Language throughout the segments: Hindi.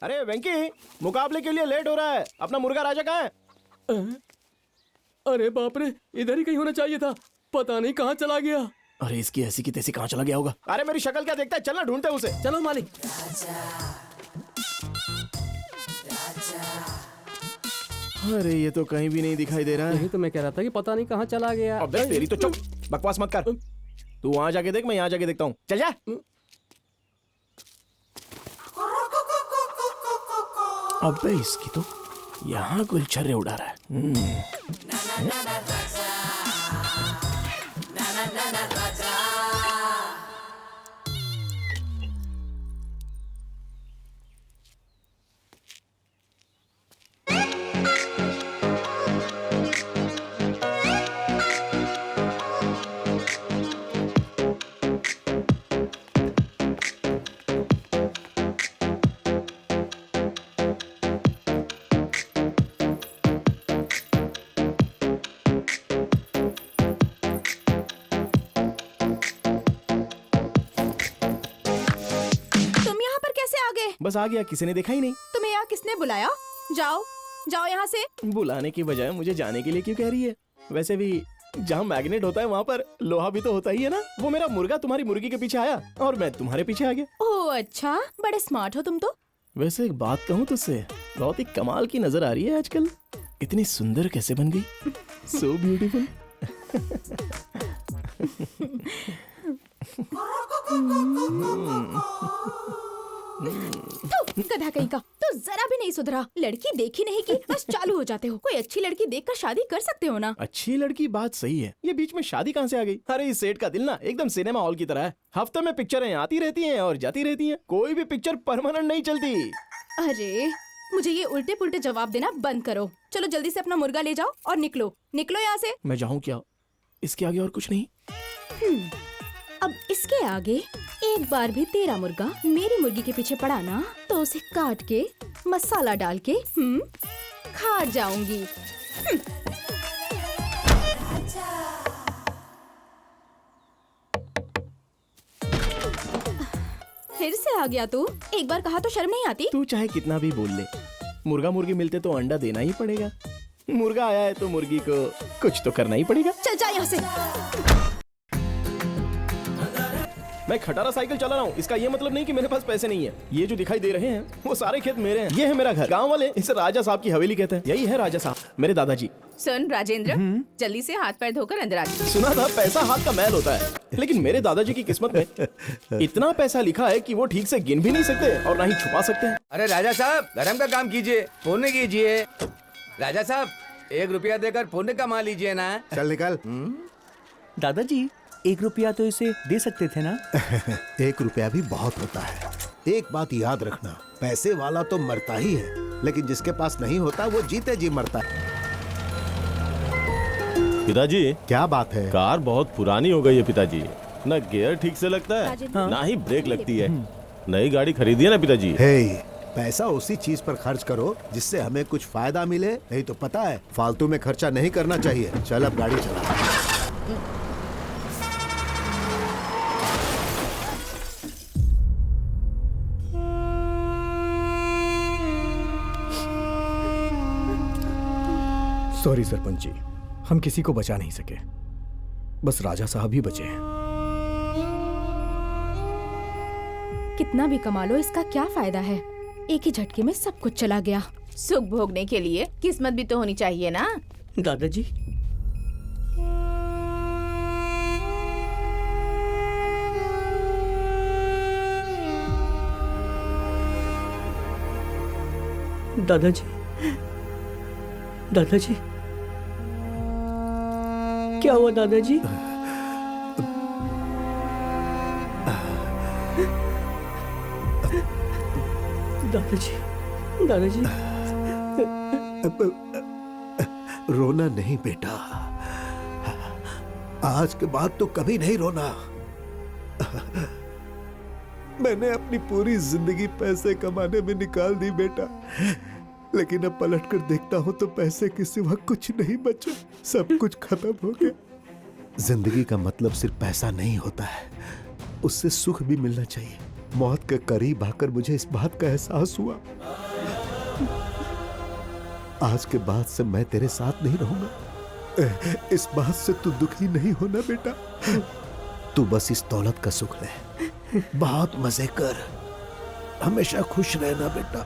अरे वेंकी, मुकाबले के लिए लेट हो रहा है। अपना मुर्गा राजा कहाँ है? अरे बाप रे, इधर ही कहीं होना चाहिए था। पता नहीं कहाँ चला गया। अरे इसकी ऐसी की तैसी कहाँ चला गया होगा? अरे मेरी शक्ल क्या देखता है, चलना ढूंढते हैं उसे। चलो मालिक। अरे ये तो कहीं भी नहीं दिखाई दे रहा है। यही तो मैं कह रहा था कि पता नहीं कहाँ चला गया। अबे तेरी तो चुप, बकवास मत कर। तू वहां जाके देख, मैं यहाँ जाके देखता हूँ। चल जा। अबे इसकी तो यहाँ गुलछर्रे उड़ा रहा है। बस आ गया, किसी ने देखा ही नहीं। तुम्हें यहाँ किसने बुलाया? जाओ जाओ यहाँ से। बुलाने की बजाय मुझे जाने के लिए क्यों कह रही है? वैसे भी जहाँ मैग्नेट होता है वहाँ पर लोहा भी तो होता ही है ना। वो मेरा मुर्गा तुम्हारी मुर्गी के पीछे आया और मैं तुम्हारे पीछे आ गया। ओह अच्छा, बड़े स्मार्ट हो तुम तो। वैसे एक बात कहूँ तुझसे, बहुत ही कमाल की नजर आ रही है आजकल। इतनी सुंदर कैसे बन गई? So beautiful. गधा कहीं का, तो जरा भी नहीं सुधरा। लड़की देखी नहीं की बस चालू हो जाते हो। कोई अच्छी लड़की देखकर शादी कर सकते हो ना। अच्छी लड़की बात सही है, ये बीच में शादी कहाँ से आ गई? अरे इस सेठ का दिल ना एकदम सिनेमा हॉल की तरह है। हफ्ते में पिक्चरें आती रहती हैं और जाती रहती हैं। कोई भी पिक्चर परमानेंट नहीं चलती। अरे मुझे ये उल्टे पुल्टे जवाब देना बंद करो। चलो जल्दी से अपना मुर्गा ले जाओ और निकलो निकलो यहाँ से। मैं जाऊँ क्या? इसके आगे और कुछ नहीं? अब इसके आगे एक बार भी तेरा मुर्गा मेरी मुर्गी के पीछे पड़ा ना तो उसे काट के मसाला डाल के खा जाऊंगी। फिर से आ गया तू? एक बार कहा तो शर्म नहीं आती? तू चाहे कितना भी बोल ले, मुर्गा मुर्गी मिलते तो अंडा देना ही पड़ेगा। मुर्गा आया है तो मुर्गी को कुछ तो करना ही पड़ेगा। चल जा यहाँ से। मैं खटारा साइकिल चला रहा हूँ, इसका ये मतलब नहीं कि मेरे पास पैसे नहीं है। ये जो दिखाई दे रहे हैं वो सारे खेत मेरे हैं। ये है मेरा घर। गांव वाले इसे राजा साहब की हवेली कहते हैं। यही है राजा साहब, मेरे दादाजी। सुन राजेंद्र, जल्दी से हाथ पैर धोकर अंदर आ जा। सुना था पैसा हाथ का मैल होता है, लेकिन मेरे दादाजी की किस्मत में इतना पैसा लिखा है कि वो ठीक से गिन भी नहीं सकते और ना ही छुपा सकते हैं। अरे राजा साहब, धर्म का काम कीजिए, पुण्य कीजिए। राजा साहब, 1 रुपया देकर पुण्य कमा लीजिए ना। चल निकल। दादाजी 1 रुपया तो इसे दे सकते थे ना। 1 रुपया भी बहुत होता है। एक बात याद रखना, पैसे वाला तो मरता ही है, लेकिन जिसके पास नहीं होता वो जीते जी मरता है। पिताजी, क्या बात है? कार बहुत पुरानी हो गई है पिताजी। ना गियर ठीक से लगता है, ना ही ब्रेक लगती है। नई गाड़ी खरीदी है ना पिताजी। हे, पैसा उसी चीज पर खर्च करो जिससे हमें कुछ फायदा मिले, नहीं तो पता है फालतू में खर्चा नहीं करना चाहिए। चल अब गाड़ी चला। सॉरी सरपंच जी, हम किसी को बचा नहीं सके, बस राजा साहब ही बचे हैं। कितना भी कमा लो इसका क्या फायदा है? एक ही झटके में सब कुछ चला गया। सुख भोगने के लिए किस्मत भी तो होनी चाहिए ना। दादाजी, दादाजी, दादाजी, क्या हुआ दादाजी? दादाजी, दादाजी। रोना नहीं बेटा, आज के बाद तो कभी नहीं रोना। मैंने अपनी पूरी जिंदगी पैसे कमाने में निकाल दी बेटा, लेकिन अब पलट कर देखता हूं तो पैसे के सिवा कुछ नहीं बचा। सब कुछ खत्म हो गया। जिंदगी का मतलब सिर्फ पैसा नहीं होता है, उससे सुख भी मिलना चाहिए। मौत के करीब आकर मुझे इस बात का एहसास हुआ आज के बाद से मैं तेरे साथ नहीं रहूंगा। इस बात से तू दुखी नहीं होना बेटा। तू बस इस दौलत का सुख ले, बहुत मजे कर, हमेशा खुश रहना बेटा।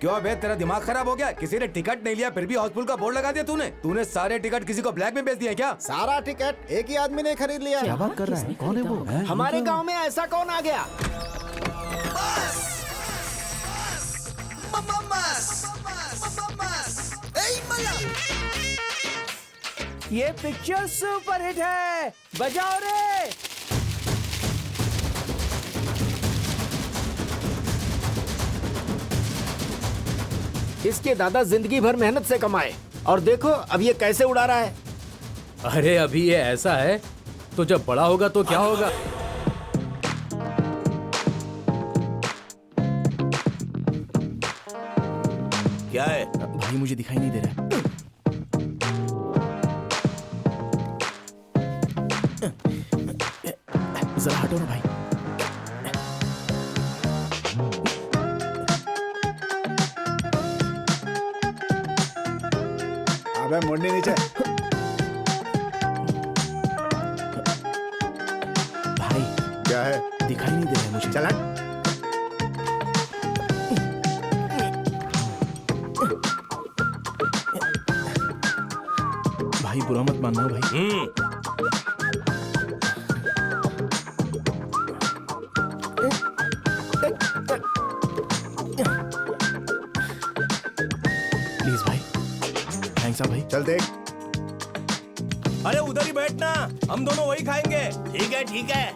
क्यों बे, तेरा दिमाग खराब हो गया? किसी ने टिकट नहीं लिया फिर भी हाउसफुल का बोर्ड लगा दिया तूने। तूने सारे टिकट किसी को ब्लैक में बेच दिया क्या? सारा टिकट एक ही आदमी ने खरीद लिया। क्या बात कर रहा है? कौन है वो? हमारे गांव में ऐसा कौन आ गया? ये पिक्चर सुपर हिट है, बजाओ रे। इसके दादा जिंदगी भर मेहनत से कमाए और देखो अब ये कैसे उड़ा रहा है। अरे अभी ये ऐसा है तो जब बड़ा होगा तो क्या होगा? क्या है भाई मुझे दिखाई नहीं दे रहा है। जरा हटो ना भाई। अबे मुड़ने नीचे। भाई क्या है? दिखाई नहीं दे रहा है मुझे। चला। भाई बुरा मत मानना भाई। प्लीज भाई, थैंक्स भाई। चल देख। अरे उधर ही बैठना, हम दोनों वही खाएंगे। ठीक है ठीक है।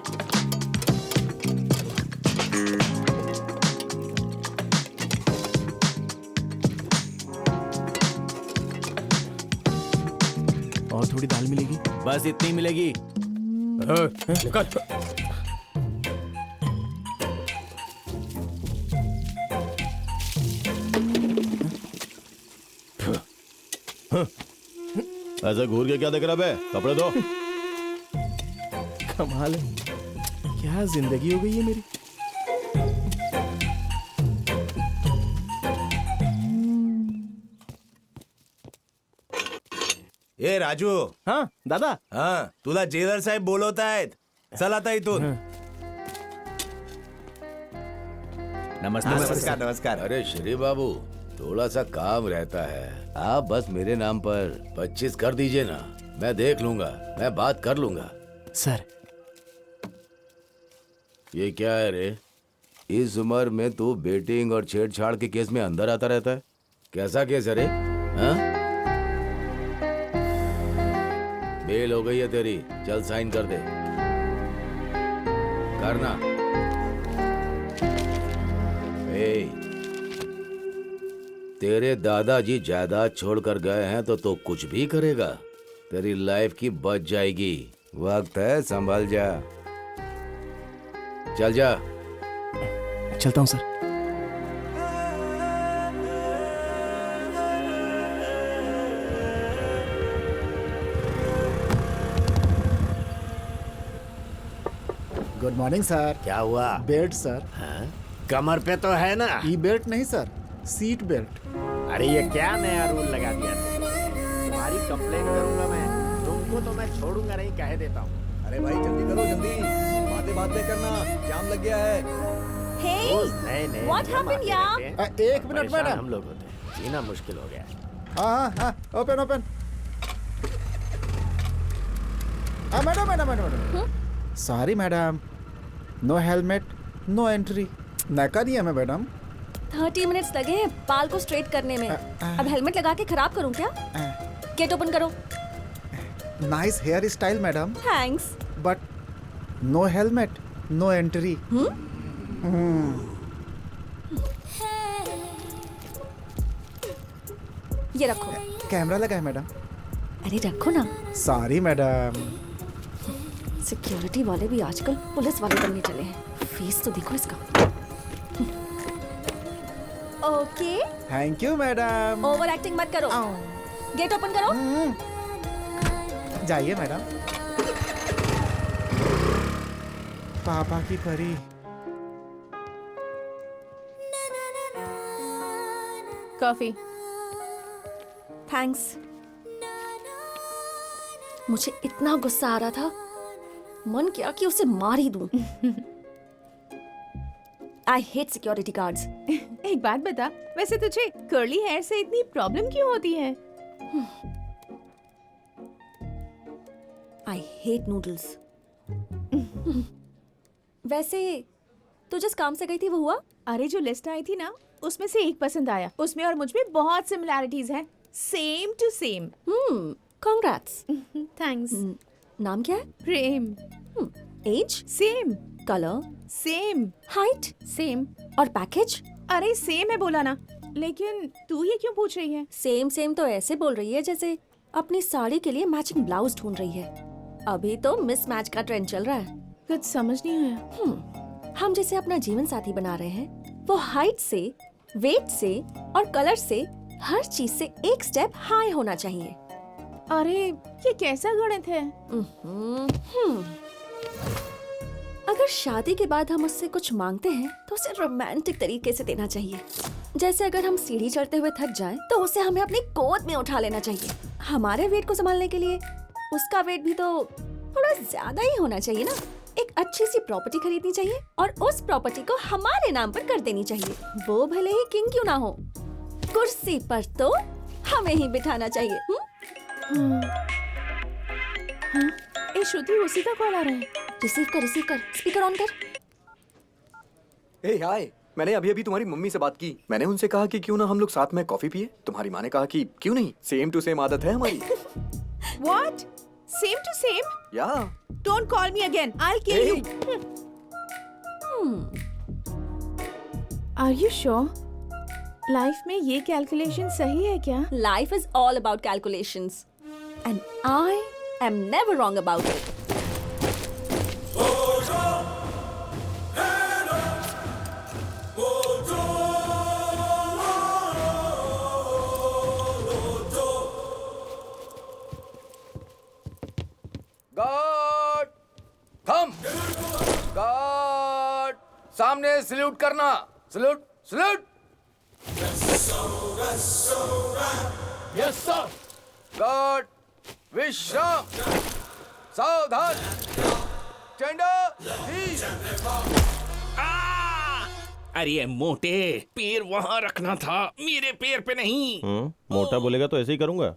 और थोड़ी दाल मिलेगी? बस इतनी मिलेगी। निकल। ऐसे घूर के क्या देख रहा बे? कपड़े दो। कमाल है, क्या जिंदगी हो गई है मेरी। ए राजू. हाँ दादा. हाँ तुला जेलर साहेब बोलवत आहेत. चल आता इथून. नमस्ते। नमस्कार नमस्कार. अरे श्री बाबू, थोड़ा सा काम रहता है, आप बस मेरे नाम पर 25 कर दीजिए ना, मैं देख लूंगा, मैं बात कर लूंगा। सर ये क्या है रे? इस उम्र में तू बेटिंग और छेड़छाड़ के केस में अंदर आता रहता है? कैसा केस है रे? हाँ? बेल हो गई है तेरी, चल साइन कर दे। करना। तेरे दादाजी जायदाद छोड़कर गए हैं तो तू कुछ भी करेगा, तेरी लाइफ की बच जाएगी। वक्त है, संभल जा। चल जा। चलता हूँ सर। Good morning sir. क्या हुआ? Belt sir. कमर पे तो है ना? ई बेल्ट नहीं सर, सीट बेल्ट। अरे ये क्या नया रूल लगा दिया तुम्हारी कंप्लेंट करूंगा मैं, तुमको तो मैं छोड़ूंगा नहीं, कह देता हूँ। अरे भाई जल्दी करो जल्दी, बातें बातें करना, जाम लग गया है। Hey, what happened, यार? एक मिनट मैडम। हम लोग होते हैं, जीना मुश्किल हो गया। हाँ, open. Madam. Sorry madam, no helmet, no entry. नका नहीं है मैं मैडम। 30 मिनट्स लगे हैं बाल को स्ट्रेट करने में। अब हेलमेट लगा के खराब करूं क्या? गेट ओपन करो। Nice hairstyle madam, thanks. But no helmet, no entry. ये रखो। कैमरा लगा है मैडम। अरे रखो ना। Sorry madam. सिक्योरिटी वाले भी आजकल पुलिस वाले बनने चले हैं। फेस तो देखो इसका। Okay. Thank you madam. Over acting मत करो। गेट ओपन करो। जाइए मैडम। पापा की परी। कॉफी। थैंक्स। मुझे इतना गुस्सा आ रहा था, मन किया कि उसे मार ही दूं। I hate security guards. एक बात बता, वैसे तुझे कर्ली हेयर से इतनी प्रॉब्लम क्यों होती है? I hate noodles. वैसे तू जिस काम से गई थी वो हुआ? अरे जो लिस्ट आई थी ना, उसमें से एक पसंद आया। उसमें और मुझ में बहुत सिमिलैरिटीज हैं, same to same. Congrats. Thanks. नाम क्या है? Prem. Age? Same. Colour? Same. Height? Same. और पैकेज? अरे सेम है बोला ना। लेकिन तू ये क्यों पूछ रही है? सेम तो ऐसे बोल रही है जैसे अपनी साड़ी के लिए मैचिंग ब्लाउज ढूंढ रही है। अभी तो मिसमैच का ट्रेंड चल रहा है। कुछ समझ नहीं आया। हम जिसे अपना जीवन साथी बना रहे हैं, वो हाइट से, वेट से और कलर से, हर चीज से एक स्टेप हाई होना चाहिए। अरे ये कैसा गणित है? अगर शादी के बाद हम उससे कुछ मांगते हैं तो उसे रोमांटिक तरीके से देना चाहिए। जैसे अगर हम सीढ़ी चढ़ते हुए थक जाएं, तो उसे हमें अपनी गोद में उठा लेना चाहिए। हमारे वेट को संभालने के लिए उसका वेट भी तो थोड़ा ज्यादा ही होना चाहिए ना। एक अच्छी सी प्रॉपर्टी खरीदनी चाहिए और उस प्रॉपर्टी को हमारे नाम पर कर देनी चाहिए। वो भले ही किंग क्यों ना हो, कुर्सी पर तो हमें ही बिठाना चाहिए। ए श्रुति, उसी का कॉल आ रहा है। रिसीव कर, स्पीकर ऑन कर। ए हाय, मैंने अभी तुम्हारी मम्मी से बात की। मैंने उनसे कहा कि क्यों ना हम लोग साथ में कॉफी पिए। तुम्हारी माँ ने कहा कि क्यों नहीं, सेम टू सेम आदत है हमारी। What? Same to same? या Don't call me again. I'll kill you. Are you sure? Life में ये कैलकुलेशन सही है क्या? Life is all about calculations. And I am never wrong about it. Guard, थम। गार्ड, सामने सल्यूट करना। सल्यूट। Yes sir. गार्ड, विश्राम। सावधान। टेंडर, अरे मोटे, पैर वहाँ रखना था, मेरे पैर पे नहीं। मोटा बोलेगा तो ऐसे ही करूंगा।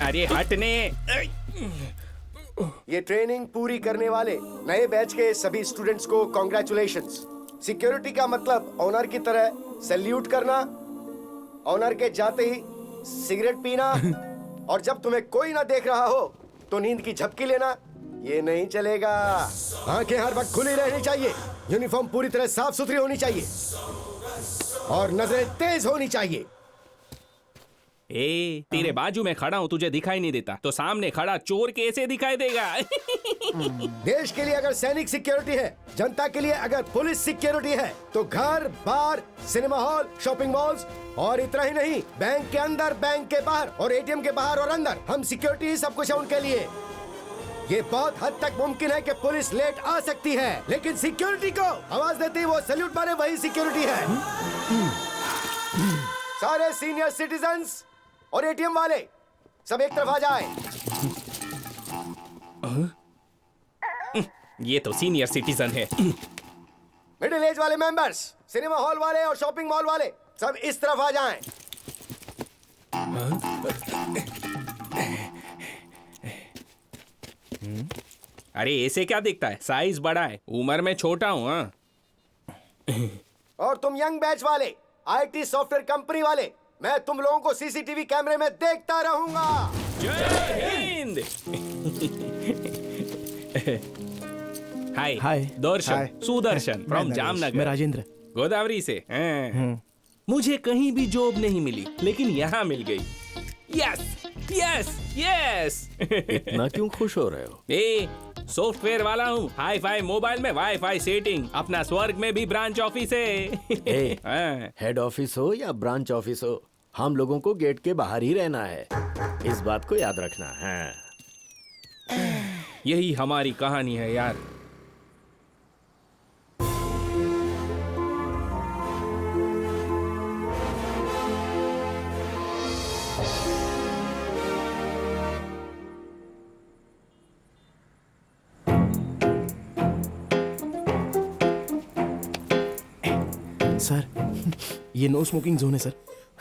अरे हटने। ये ट्रेनिंग पूरी करने वाले नए बैच के सभी स्टूडेंट्स को कॉन्ग्रेचुलेशंस। सिक्योरिटी का मतलब ऑनर की तरह सैल्यूट करना, ऑनर के जाते ही सिगरेट पीना और जब तुम्हें कोई ना देख रहा हो तो नींद की झपकी लेना, ये नहीं चलेगा। आंखें हर वक्त खुली रहनी चाहिए, यूनिफॉर्म पूरी तरह साफ सुथरी होनी चाहिए और नजरें तेज होनी चाहिए। ए, तेरे बाजू में खड़ा हूँ, तुझे दिखाई नहीं देता तो सामने खड़ा चोर कैसे दिखाई देगा? देश के लिए अगर सैनिक सिक्योरिटी है, जनता के लिए अगर पुलिस सिक्योरिटी है, तो घर, बार, सिनेमा हॉल, शॉपिंग मॉल्स और इतना ही नहीं, बैंक के अंदर, बैंक के बाहर और एटीएम के बाहर और अंदर, हम सिक्योरिटी ही सब कुछ है उनके लिए। ये बहुत हद तक मुमकिन है कि पुलिस लेट आ सकती है, लेकिन सिक्योरिटी को आवाज देते ही वो सैल्यूट मारे, वही सिक्योरिटी है। सारे सीनियर सिटीजन्स और एटीएम वाले सब एक तरफ आ जाए। ये तो सीनियर सिटीजन है। मिडिल एज वाले मेंबर्स, सिनेमा हॉल वाले और शॉपिंग मॉल वाले सब इस तरफ आ जाएं। अरे ऐसे क्या दिखता है? साइज बड़ा है, उम्र में छोटा हूँ। हाँ और तुम यंग बैच वाले, आईटी सॉफ्टवेयर कंपनी वाले, मैं तुम लोगों को सीसीटीवी कैमरे में देखता रहूंगा। जय हिंद। हाय हाय। दर्शन हाय। सुदर्शन फ्रॉम मैं जामनगर, राजेंद्र। गोदावरी से। मुझे कहीं भी जॉब नहीं मिली, लेकिन यहाँ मिल गई। Yes yes yes. इतना क्यों खुश हो रहे हो? ए सॉफ्टवेयर वाला हूँ, हाई फाई मोबाइल में वाईफाई सेटिंग, अपना स्वर्ग में भी ब्रांच ऑफिस है। हाँ। हेड ऑफिस हो या ब्रांच ऑफिस हो, हम लोगों को गेट के बाहर ही रहना है। इस बात को याद रखना है। यही हमारी कहानी है यार। सर, ये नो स्मोकिंग जोन है सर,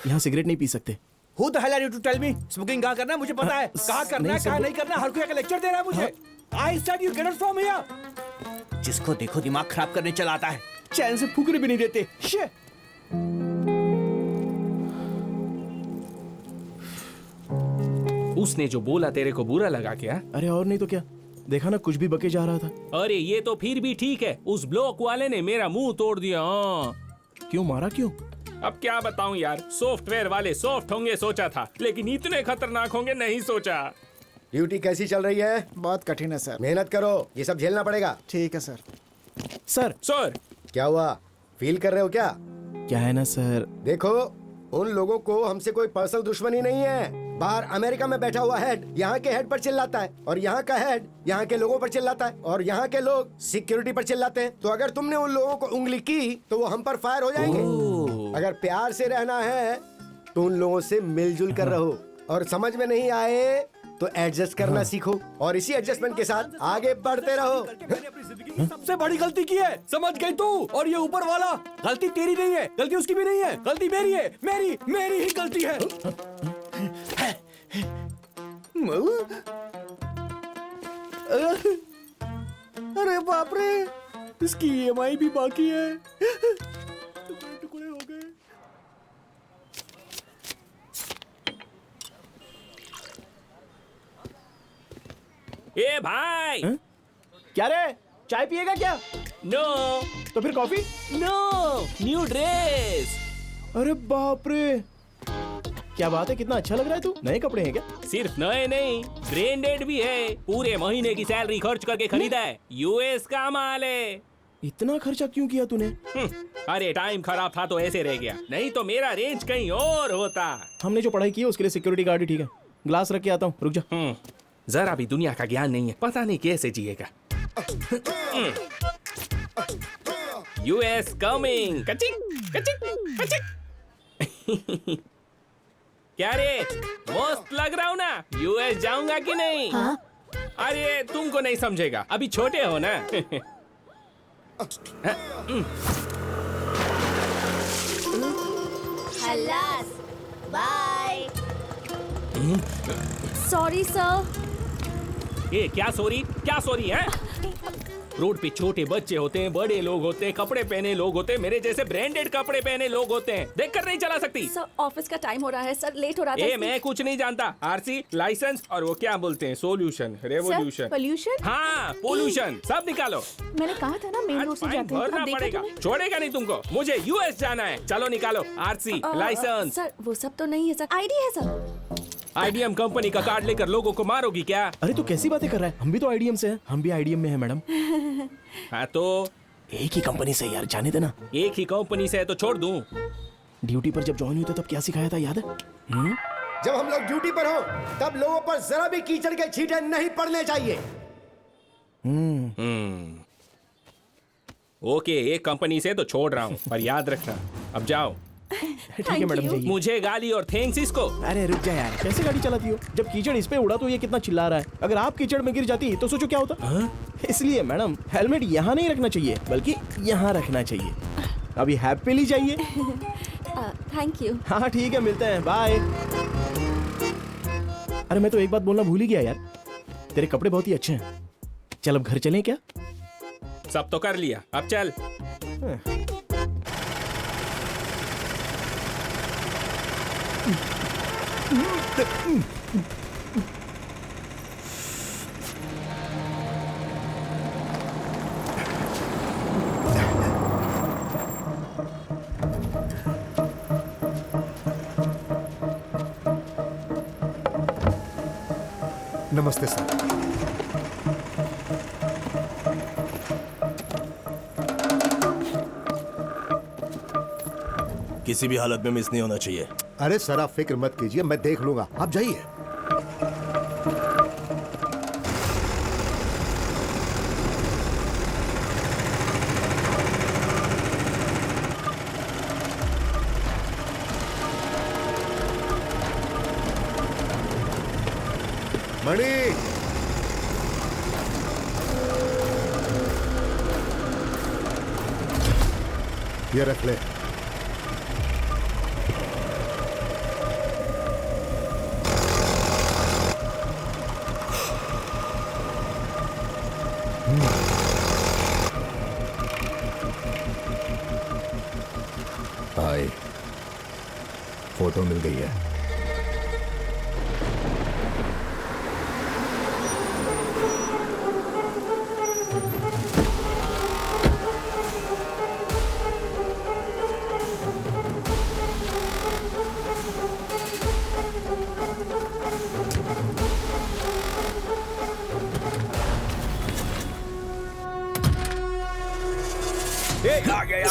यहाँ सिगरेट नहीं पी सकते। Who the hell are you to tell me? Smoking कहाँ करना है मुझे पता है। कहाँ करना है कहाँ नहीं करना, हर कोई आके लेक्चर दे रहा है मुझे। I said you get it from here। जिसको देखो दिमाग खराब करने चला आता है, चैन से फूकने भी नहीं देते। Shit। उसने जो बोला तेरे को बुरा लगा क्या? अरे और नहीं तो क्या, देखा ना कुछ भी बके जा रहा था। अरे ये तो फिर भी ठीक है, उस ब्लॉक वाले ने मेरा मुंह तोड़ दिया। हाँ। क्यों मारा क्यों? अब क्या बताऊं यार, सॉफ्टवेयर वाले सॉफ्ट होंगे सोचा था, लेकिन इतने खतरनाक होंगे नहीं सोचा। ड्यूटी कैसी चल रही है? बहुत कठिन है सर। मेहनत करो, ये सब झेलना पड़ेगा। ठीक है सर। सर सर क्या हुआ, फील कर रहे हो क्या? क्या है ना सर, देखो उन लोगों को हमसे कोई पर्सनल दुश्मनी नहीं है। बाहर अमेरिका में बैठा हुआ हेड यहाँ के हेड पर चिल्लाता है, और यहाँ का हेड यहाँ के लोगों पर चिल्लाता है, और यहाँ के लोग सिक्योरिटी पर चिल्लाते हैं। तो अगर तुमने उन लोगों को उंगली की तो वो हम पर फायर हो जाएंगे। अगर प्यार से रहना है तो उन लोगों से मिलजुल कर रहो, और समझ में नहीं आए तो एडजस्ट करना सीखो, और इसी एडजस्टमेंट के साथ आगे बढ़ते रहो। सबसे बड़ी गलती की है, समझ गई तू? और ये ऊपर वाला, गलती तेरी नहीं है, गलती उसकी भी नहीं है, गलती मेरी है, मेरी ही गलती है। अरे बाप रे, इसकी EMI भी बाकी है। टुकड़े हो गए। ए भाई। क्या रे, चाय पिएगा क्या? नो। तो फिर कॉफी? No, new dress. अरे बाप रे, क्या बात है, कितना अच्छा लग रहा है तू। नए कपड़े हैं क्या? सिर्फ नए नहीं, ब्रांडेड भी है। पूरे महीने की सैलरी खर्च करके खरीदा है, यूएस का माल है। इतना खर्चा क्यों किया तूने? अरे टाइम खराब था तो ऐसे रह गया, नहीं तो मेरा रेंज कहीं और होता। हमने जो पढ़ाई की है उसके लिए सिक्योरिटी गार्ड ही ठीक है। ग्लास रख के आता हूँ, रुक जा। जरा भी दुनिया का ज्ञान नहीं है, पता नहीं कैसे जिएगा। US coming. कचिक कचिक कचिक। क्या रे, मस्त लग रहा हूँ ना? यूएस जाऊंगा कि नहीं? हाँ? अरे तुमको नहीं समझेगा, अभी छोटे हो ना। खलास, बाय। Sorry sir. ये क्या सॉरी है? रोड पे छोटे बच्चे होते हैं, बड़े लोग होते हैं, कपड़े पहने लोग होते हैं, मेरे जैसे ब्रांडेड कपड़े पहने लोग होते हैं, देखकर नहीं चला सकती। सर ऑफिस का टाइम हो रहा है सर, लेट हो रहा था। ए मैं कुछ नहीं जानता। आरसी, लाइसेंस और वो क्या बोलते हैं, सोल्यूशन, रेवोल्यूशन। पोल्यूशन? हाँ पोल्यूशन, सब निकालो। मैंने कहा था ना मेन रोड से जाते हैं। भरना पड़ेगा, छोड़ेगा नहीं तुमको। मुझे यूएस जाना है, चलो निकालो आरसी, लाइसेंस। सर वो सब तो नहीं है सर, आईडी है सर। आईडीएम कंपनी का कार्ड लेकर लोगों को मारोगी क्या? अरे तू कैसी बातें कर रहा है, हम भी तो आईडीएम से हैं। हम भी आईडीएम में हैं मैडम। हाँ तो एक ही कंपनी से यार, जाने देना। एक ही कंपनी से है तो छोड़ दूं। ड्यूटी पर जब ज्वाइन हुए तब क्या सिखाया था, याद है? जब हम लोग ड्यूटी पर हो तब लोगों पर जरा भी कीचड़ के छींटे नहीं पड़ने चाहिए। ओके, एक कंपनी से तो छोड़ रहा हूँ, पर याद रखना, अब जाओ। ठीक है मैडम, जाइए। मुझे गाली और थैंक्स इसको। अरे रुक जा यार, कैसे गाड़ी चलाती हो? जब कीचड़ इस पे उड़ा तो ये कितना चिल्ला रहा है। अगर आप कीचड़ में गिर जाती तो सोचो क्या होता। इसलिए मैडम हेलमेट यहाँ नहीं रखना चाहिए बल्कि यहाँ रखना चाहिए। अभी हैप्पीली जाइए। Thank you. हाँ ठीक है, मिलते हैं, बाय। अरे मैं तो एक बात बोलना भूल ही गया यार, तेरे कपड़े बहुत ही अच्छे हैं। चल अब घर चलें क्या? सब तो कर लिया, अब चल। नमस्ते सर। किसी भी हालत में मिस नहीं होना चाहिए। अरे सर आप फिक्र मत कीजिए, मैं देख लूंगा, आप जाइए। मणि, ये रख ले। हाय, फोटो मिल गई है। आ गया।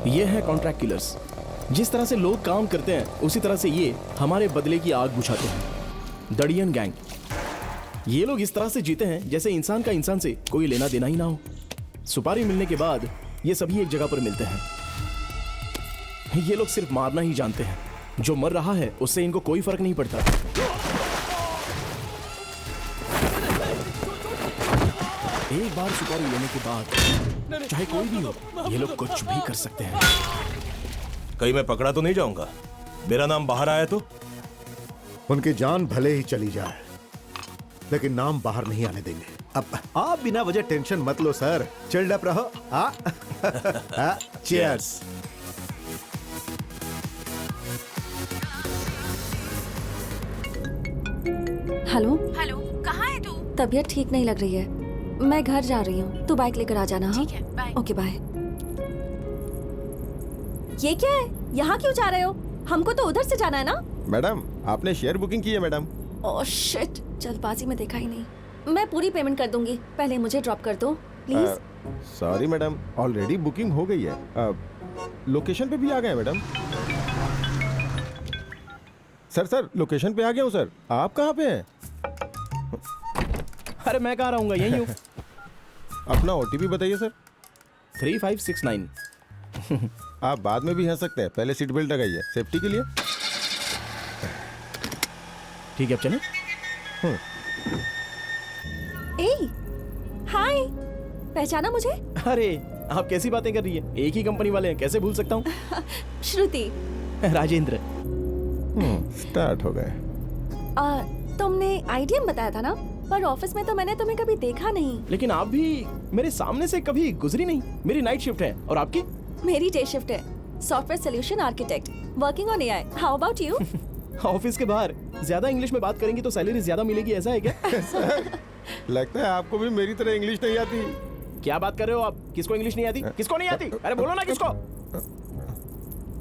ये है कॉन्ट्रैक्ट किलर्स। जिस तरह से लोग काम करते हैं उसी तरह से ये हमारे बदले की आग बुझाते हैं। दड़ियन गैंग। ये लोग इस तरह से जीते हैं जैसे इंसान का इंसान से कोई लेना देना ही ना हो। सुपारी मिलने के बाद ये सभी एक जगह पर मिलते हैं। ये लोग सिर्फ मारना ही जानते हैं। जो मर रहा है उससे इनको कोई फर्क नहीं पड़ता। एक बार सुपारी लेने के बाद चाहे कोई भी हो, ये लोग कुछ भी कर सकते हैं। कहीं मैं पकड़ा तो नहीं जाऊंगा? मेरा नाम बाहर आया तो? उनकी जान भले ही चली जाए लेकिन नाम बाहर नहीं आने देंगे। अब आप बिना वजह टेंशन मत लो सर, चिल्ड अप रहो। चीयर्स। हेलो, कहाँ है तू? तबीयत ठीक नहीं लग रही है, मैं घर जा रही हूँ। तू बाइक लेकर आ जाना। ठीक है, बाय। Okay bye. ये क्या है? यहाँ क्यों जा रहे हो? हमको तो उधर से जाना है ना। मैडम आपने शेयर बुकिंग की है मैडम। ओह शिट, जल्दबाजी में देखा ही नहीं। मैं पूरी पेमेंट कर दूंगी, पहले मुझे ड्रॉप कर दो please. Sorry madam, already booking हो गई है। लोकेशन पे भी आ गए मैडम। सर लोकेशन पे आ गया हूँ सर। आप कहाँ पे हैं? अरे मैं कहाँ रहूंगा, यहीं हूँ। अपना OTP बताइए सर। 3569। आप बाद में भी हंस सकते हैं, पहले सीट बेल्ट लगाइए सेफ्टी के लिए। ठीक है अब चलें। ए, हाय, पहचाना मुझे? अरे आप कैसी बातें कर रही है? एक ही कंपनी वाले हैं, कैसे भूल सकता हूँ। श्रुति। राजेंद्र। स्टार्ट हो गए। तुमने आईडीएम बताया था ना, पर ऑफिस में तो मैंने तुम्हें कभी देखा नहीं। लेकिन आप भी मेरे सामने से कभी गुजरी नहीं। मेरी नाइट शिफ्ट है और आपकी? मेरी डे शिफ्ट है। Software solution architect, working on AI. How about you? Office के बाहर ज्यादा इंग्लिश में बात करेंगी तो सैलरी ज्यादा मिलेगी, ऐसा है क्या? लगता है आपको भी मेरी तरह इंग्लिश नहीं आती। क्या बात कर रहे हो आप? किसको इंग्लिश नहीं आती? किसको नहीं आती? अरे बोलो ना किसको?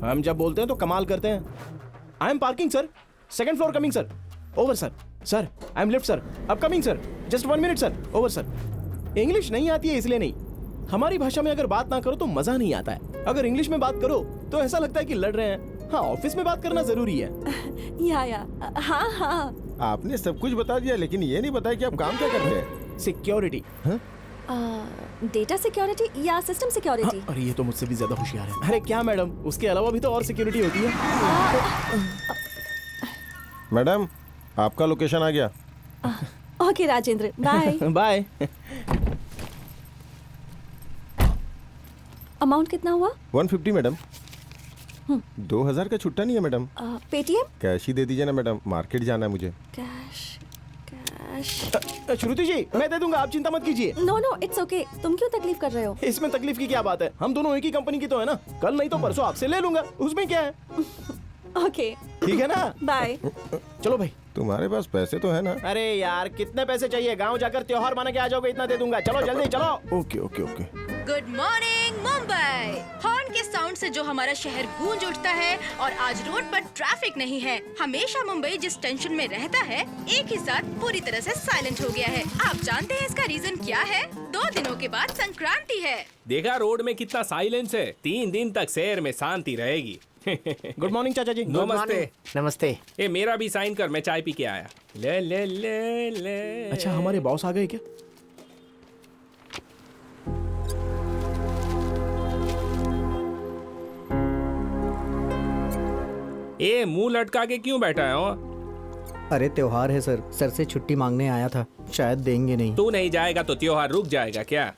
हम जब बोलते हैं तो कमाल करते हैं। I am parking sir, second floor coming sir, over sir. Sir I am lift sir, अब coming sir, just 1 minute sir, over sir. English नहीं आती है इसलिए नहीं, हमारी भाषा में अगर बात ना करो तो मजा नहीं आता है। अगर इंग्लिश में बात करो तो ऐसा लगता है कि लड़ रहे हैं। हाँ, ऑफिस में बात करना जरूरी है। या हाँ हाँ। आपने सब कुछ बता दिया, लेकिन ये नहीं बताया कि आप काम क्या करते हैं। सिक्योरिटी। डेटा सिक्योरिटी या सिस्टम सिक्योरिटी? अरे ये तो मुझसे भी ज्यादा होशियार है। अरे क्या मैडम, उसके अलावा भी तो और सिक्योरिटी होती है। मैडम, आपका लोकेशन आ गया। Okay Rajendra, bye. Bye. Amount कितना हुआ? 150 मैडम। 2000 का छुट्टा नहीं है मैडम। पेटीएम? कैश ही दे दीजिए ना मैडम, मार्केट जाना है मुझे। Cash cash. श्रुति जी, मैं दे दूंगा, आप चिंता मत कीजिए। No no, it's okay. तुम क्यों तकलीफ कर रहे हो? इसमें तकलीफ की क्या बात है? हम दोनों एक ही कंपनी की तो है ना। कल नहीं तो परसों आपसे ले लूंगा, उसमें क्या है? ओके ठीक है ना? बाय। चलो भाई। तुम्हारे पास पैसे तो है ना? अरे यार, कितने पैसे चाहिए? गांव जाकर त्योहार माना के आ जाओगे, इतना दे दूंगा। चलो जल्दी चलो। Okay okay okay. Good morning Mumbai. Horn के साउंड से जो हमारा शहर गूंज उठता है और आज रोड पर ट्रैफिक नहीं है। हमेशा मुंबई जिस टेंशन में रहता है, एक ही साथ पूरी तरह से साइलेंट हो गया है। आप जानते हैं इसका रीजन क्या है? 2 दिनों के बाद संक्रांति है। देखा रोड में कितना साइलेंस है। 3 दिन तक शहर में शांति रहेगी। गुड मॉर्निंग चाचा जी। नमस्ते। नमस्ते। ए मेरा भी साइन कर, मैं चाय पी के आया। ले ले ले ले। अच्छा, हमारे बॉस आ गए क्या? ए मुंह लटका के क्यों बैठा है? अरे त्योहार है सर, सर से छुट्टी मांगने आया था, शायद देंगे नहीं। तू नहीं जाएगा तो त्योहार रुक जाएगा क्या?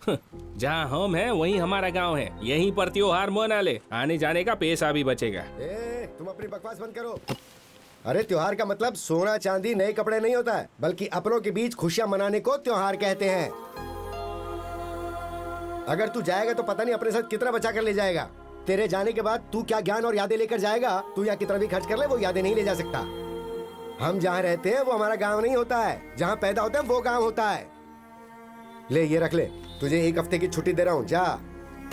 जहाँ हम हैं वहीं हमारा गांव है, यहीं पर त्योहार मना ले, आने जाने का पैसा भी बचेगा। तुम अपनी बकवास बंद करो। अरे त्योहार का मतलब सोना चांदी नए कपड़े नहीं होता है, बल्कि अपनों के बीच खुशियां मनाने को त्योहार कहते हैं। अगर तू जाएगा तो पता नहीं अपने साथ कितना बचा कर ले जाएगा। तेरे जाने के बाद तू क्या ज्ञान और यादें लेकर जाएगा? तू यहाँ कितना भी खर्च कर ले, वो यादें नहीं ले जा सकता। हम जहाँ रहते हैं वो हमारा गाँव नहीं होता है, जहाँ पैदा होते हैं वो गाँव होता है। ले ये रख ले, तुझे 1 हफ्ते की छुट्टी दे रहा हूँ, जा।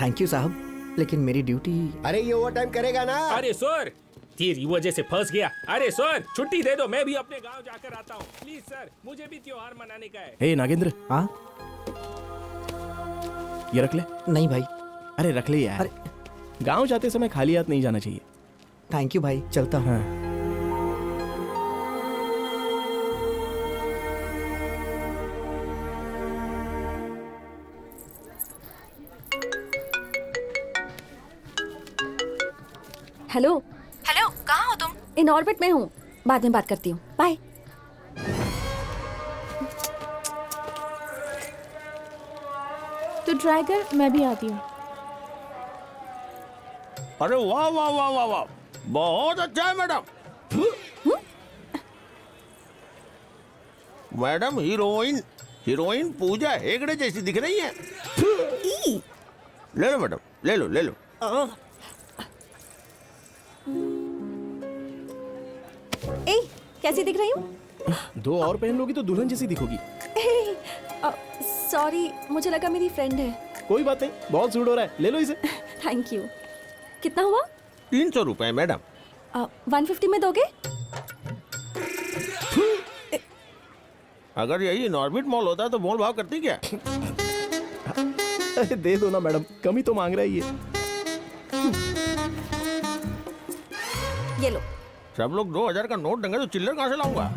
थैंक यू साहब, लेकिन मेरी ड्यूटी। अरे ये ओवर टाइम करेगा ना? अरे सर, तेरी वजह से फंस गया। अरे सर, छुट्टी दे दो, मैं भी अपने गांव जाकर आता हूँ। प्लीज सर, मुझे भी त्योहार मनाने का है। हे नागेंद्र। हाँ, ये रख ले। नहीं भाई। अरे रख ले यार। गांव जाते समय खाली हाथ नहीं जाना चाहिए। थैंक यू भाई, चलता हूँ। हाँ। हेलो। हेलो, कहाँ हो तुम? इन ऑर्बिट में हूँ, बाद में बात करती हूँ, बाय। तो ट्राई कर, मैं भी आती हूँ। अरे वाह वाह वाह वाह वाह, बहुत अच्छा है madam. Madam, heroine Pooja Hegde जैसी दिख रही है। ले लो मैडम, ले लो ले लो। ए, कैसी दिख रही हूँ? 2 और पहन लोगी तो दुल्हन जैसी दिखोगी। सॉरी, मुझे लगा मेरी फ्रेंड है। कोई बात नहीं, बहुत सूट हो रहा है, ले लो इसे। Thank you. कितना हुआ? 300 रुपए मैडम। 150 में दोगे? अगर यही नॉर्बिट मॉल होता तो मोल भाव करती क्या? अरे दे दो ना मैडम, कम ही तो मांग रहा है ये। ये लो। सब लोग 2000 का नोट देंगे तो चिल्लर कहाँ से लाऊंगा?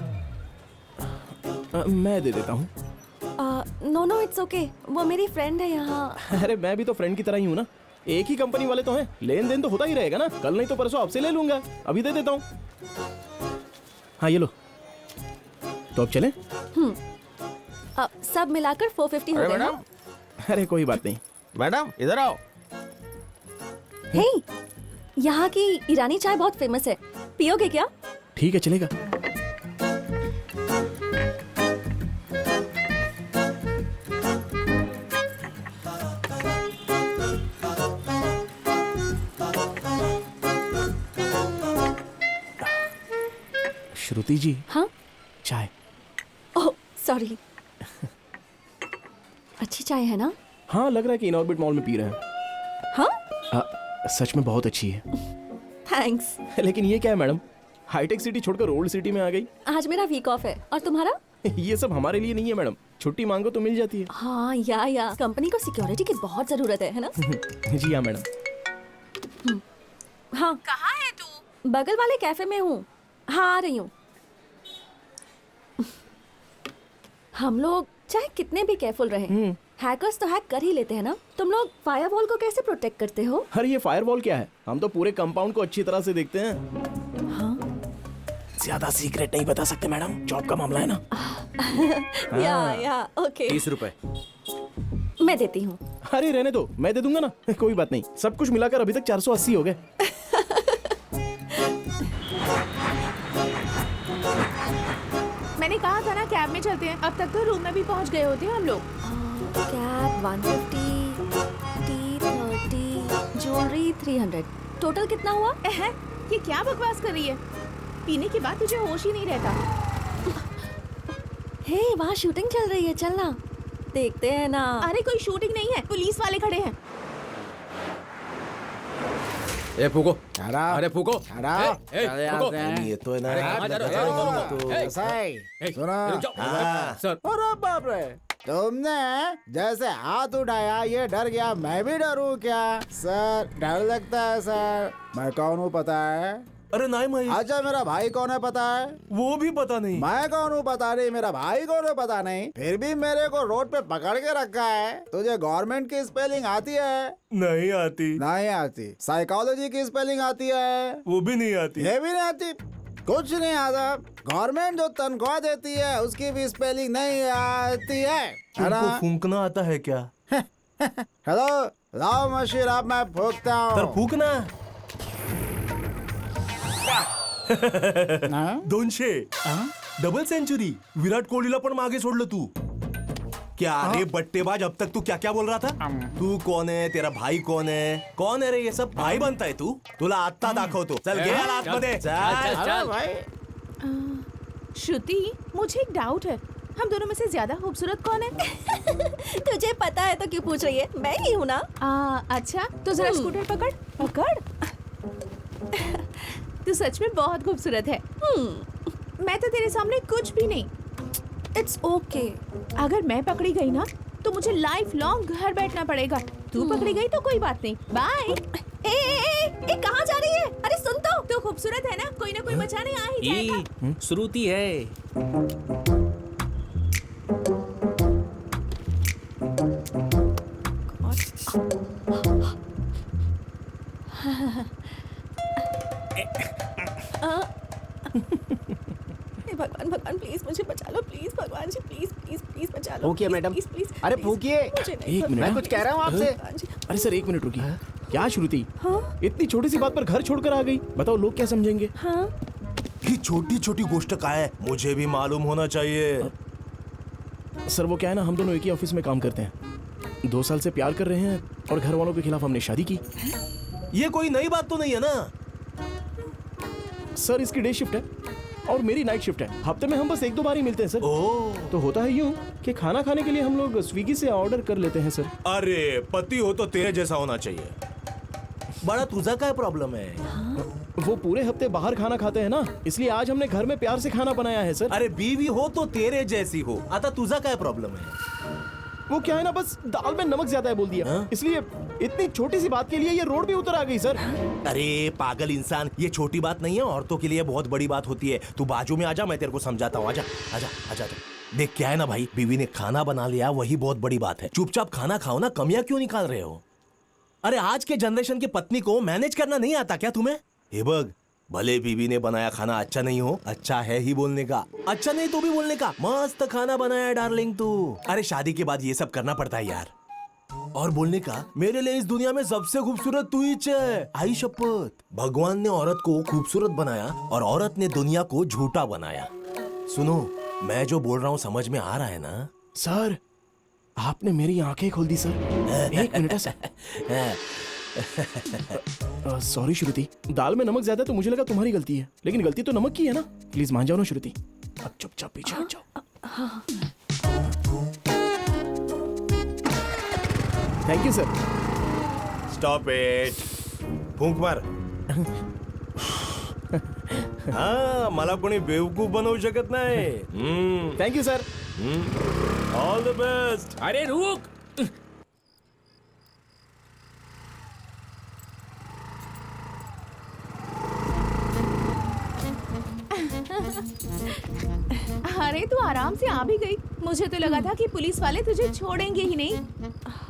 मैं दे देता हूँ। नो नो, इट्स ओके, वो मेरी फ्रेंड है यहाँ। अरे मैं भी तो फ्रेंड की तरह ही हूँ ना, एक ही कंपनी वाले तो हैं, लेन देन तो होता ही रहेगा ना। कल नहीं तो परसों आपसे ले लूंगा, अभी दे देता हूँ। हाँ ये लो। तो अब चलें? सब मिलाकर 450 हो गए ना? अरे कोई बात नहीं। मैडम इधर आओ। हे, यहाँ की ईरानी चाय बहुत फेमस है, पियोगे क्या? ठीक है, चलेगा। श्रुति जी। हाँ? चाय। Oh sorry. अच्छी चाय है ना? हाँ लग रहा है कि इनऑर्बिट मॉल में पी रहे हैं। हाँ सच में बहुत अच्छी है। थैंक्स। लेकिन ये क्या है मैडम, हाईटेक सिटी छोड़कर ओल्ड सिटी में आ गई। आज मेरा वीक ऑफ है। और तुम्हारा? ये सब हमारे लिए नहीं है मैडम, छुट्टी मांगो तो मिल जाती है। हाँ या कंपनी को सिक्योरिटी की बहुत जरूरत है ना? जी हाँ मैडम। हाँ कहाँ है तू? बगल वाले कैफे में हूँ। हाँ आ रही हूँ। हम लोग चाहे कितने भी केयरफुल रहे, हैकर्स तो हैक कर ही लेते हैं ना। तुम लोग फायरवॉल को कैसे प्रोटेक्ट करते हो? अरे ये फायरवॉल क्या है, हम तो पूरे कंपाउंड को अच्छी तरह से देखते हैं। हाँ ज्यादा सीक्रेट नहीं बता सकते मैडम, जॉब का मामला है ना। या ओके। 30 रुपए मैं देती हूँ। अरे रहने दो, मैं दे दूंगा ना। कोई बात नहीं, सब कुछ मिलाकर अभी तक 480 हो गए। मैंने कहा था ना कैब में चलते हैं। अब तक तो रूम में भी पहुंच गए होते हैं हम लोग। कैब 150, टी 30, ज्वेलरी 300, टोटल कितना हुआ? ये क्या बकवास कर रही है? पीने के बाद तुझे होश ही नहीं रहता। हे वहाँ शूटिंग चल रही है, चलना देखते हैं ना। अरे कोई शूटिंग नहीं है, पुलिस वाले खड़े हैं। ए फूको, अरे फूको, फूको। ये तो है ना। सर अरे बाप रे, तुमने जैसे हाथ उठाया ये डर गया, मैं भी डरूं क्या? सर डर लगता है सर। मैं कौन हूँ पता है? अरे नहीं भाई। अच्छा मेरा भाई कौन है पता है? वो भी पता नहीं। मैं कौन हूँ पता नहीं, मेरा भाई कौन है पता नहीं, फिर भी मेरे को रोड पे पकड़ के रखा है। तुझे गवर्नमेंट की स्पेलिंग आती है? नहीं आती। नहीं आती। साइकोलॉजी की स्पेलिंग आती है? वो भी नहीं आती। ये भी नहीं आती। कुछ नहीं आता। गवर्नमेंट जो तनख्वाह देती है उसकी भी स्पेलिंग नहीं आती है। तुमको फूंकना आता है क्या? हेलो लाओ मशीन, अब मैं फूंकता हूँ। फूकना 200 डबल सेंचुरी, विराट कोहलीला पण मागे सोडलं तू। क्या रे बट्टेबाज, अब तक तू क्या क्या बोल रहा था? तू कौन है, तेरा भाई कौन है? कौन है रे ये सब? भाई बनताय तू? तुला आत्ता दाखवतो। चल घे आतमध्ये। चल भाई। श्रुति, मुझे एक डाउट है, हम दोनों में से ज्यादा खूबसूरत कौन है? तुझे पता है तो क्यों पूछ रही है? मैं ही हूँ ना। अच्छा तो जरा स्कूटर पकड़ पकड़। तू सच में बहुत खूबसूरत है। मैं तो तेरे सामने कुछ भी नहीं। It's okay. अगर मैं पकड़ी गई ना तो मुझे लाइफ लॉन्ग घर बैठना पड़ेगा। तू पकड़ी गई तो कोई बात नहीं। बाय। ए कहाँ जा रही है? अरे सुन तो। तू खूबसूरत है ना, कोई ना कोई बचाने आ ही जाएगा। श्रुति है। भगवान भगवान प्लीज मुझे बचा लो, प्लीज भगवान जी, प्लीज प्लीज प्लीज बचा लो। फूकिए मैडम। प्लीज अरे फूकिए। एक मिनट, मैं कुछ कह रहा हूँ आपसे। अरे सर एक मिनट रुकिए। क्या श्रुति, इतनी छोटी सी बात पर घर छोड़कर आ गई? बताओ लोग क्या समझेंगे? हाँ ही छोटी छोटी गोष्ट का है, मुझे भी मालूम होना चाहिए। सर वो क्या है ना, हम दोनों एक ही ऑफिस में काम करते हैं, 2 साल से प्यार कर रहे हैं और घर वालों के खिलाफ हमने शादी की। ये कोई नई बात तो नहीं है ना? सर इसकी डे शिफ्ट है और मेरी नाइट शिफ्ट है। हफ्ते में हम बस 1-2 बार ही मिलते हैं सर। तो होता है यूं कि खाना खाने के लिए हम लोग स्विगी से ऑर्डर कर लेते हैं सर। अरे पति हो तो तेरे जैसा होना चाहिए। बड़ा तुझा क्या प्रॉब्लम है? वो पूरे हफ्ते बाहर खाना खाते हैं ना, इसलिए आज हमने घर में प्यार से खाना बनाया है सर। अरे बीवी हो तो तेरे जैसी हो, आता तुझा क्या प्रॉब्लम है? वो क्या है ना, बस दाल में नमक ज्यादा है बोल दिया, इसलिए इतनी छोटी सी बात के लिए ये रोड भी उतर आ गई सर। अरे पागल इंसान, ये छोटी बात नहीं है, औरतों के लिए बहुत बड़ी बात होती है। तू बाजू में आजा, मैं तेरे को समझाता हूँ। आजा आजा आजा। देख क्या है ना भाई, बीवी ने खाना बना लिया वही बहुत बड़ी बात है। चुपचाप खाना खाओ ना, कमियां क्यों निकाल रहे हो? अरे आज के जनरेशन की पत्नी को मैनेज करना नहीं आता क्या तुम्हें? हे बग, भले बीवी ने बनाया खाना अच्छा नहीं हो, अच्छा है ही बोलने का, अच्छा नहीं तो भी बोलने का, मस्त खाना बनाया डार्लिंग तू। अरे शादी के बाद ये सब करना पड़ता है यार। और बोलने का, मेरे लिए इस दुनिया में सबसे खूबसूरत तू ही है। आई शपथ, भगवान ने औरत को खूबसूरत बनाया और औरत ने दुनिया को झूठा बनाया। सुनो, मैं जो बोल रहा हूँ समझ में आ रहा है ना? सर आपने मेरी आंखें खोल दी सर। एक मिनट है सर। सॉरी श्रुति, दाल में नमक ज्यादा तो मुझे लगा तुम्हारी गलती है, लेकिन गलती तो नमक की है ना। प्लीज मान जाओ ना श्रुति, अब चुपचाप पीछे हट जाओ। Thank you sir. Stop it, फूंक मार. हा, मला कोणी बेवकूफ बनवू शकत नाही. Thank you sir. All the best. अरे रुक, अरे तू आराम से आ भी गई. मुझे तो लगा था कि पुलिस वाले तुझे छोड़ेंगे ही नहीं.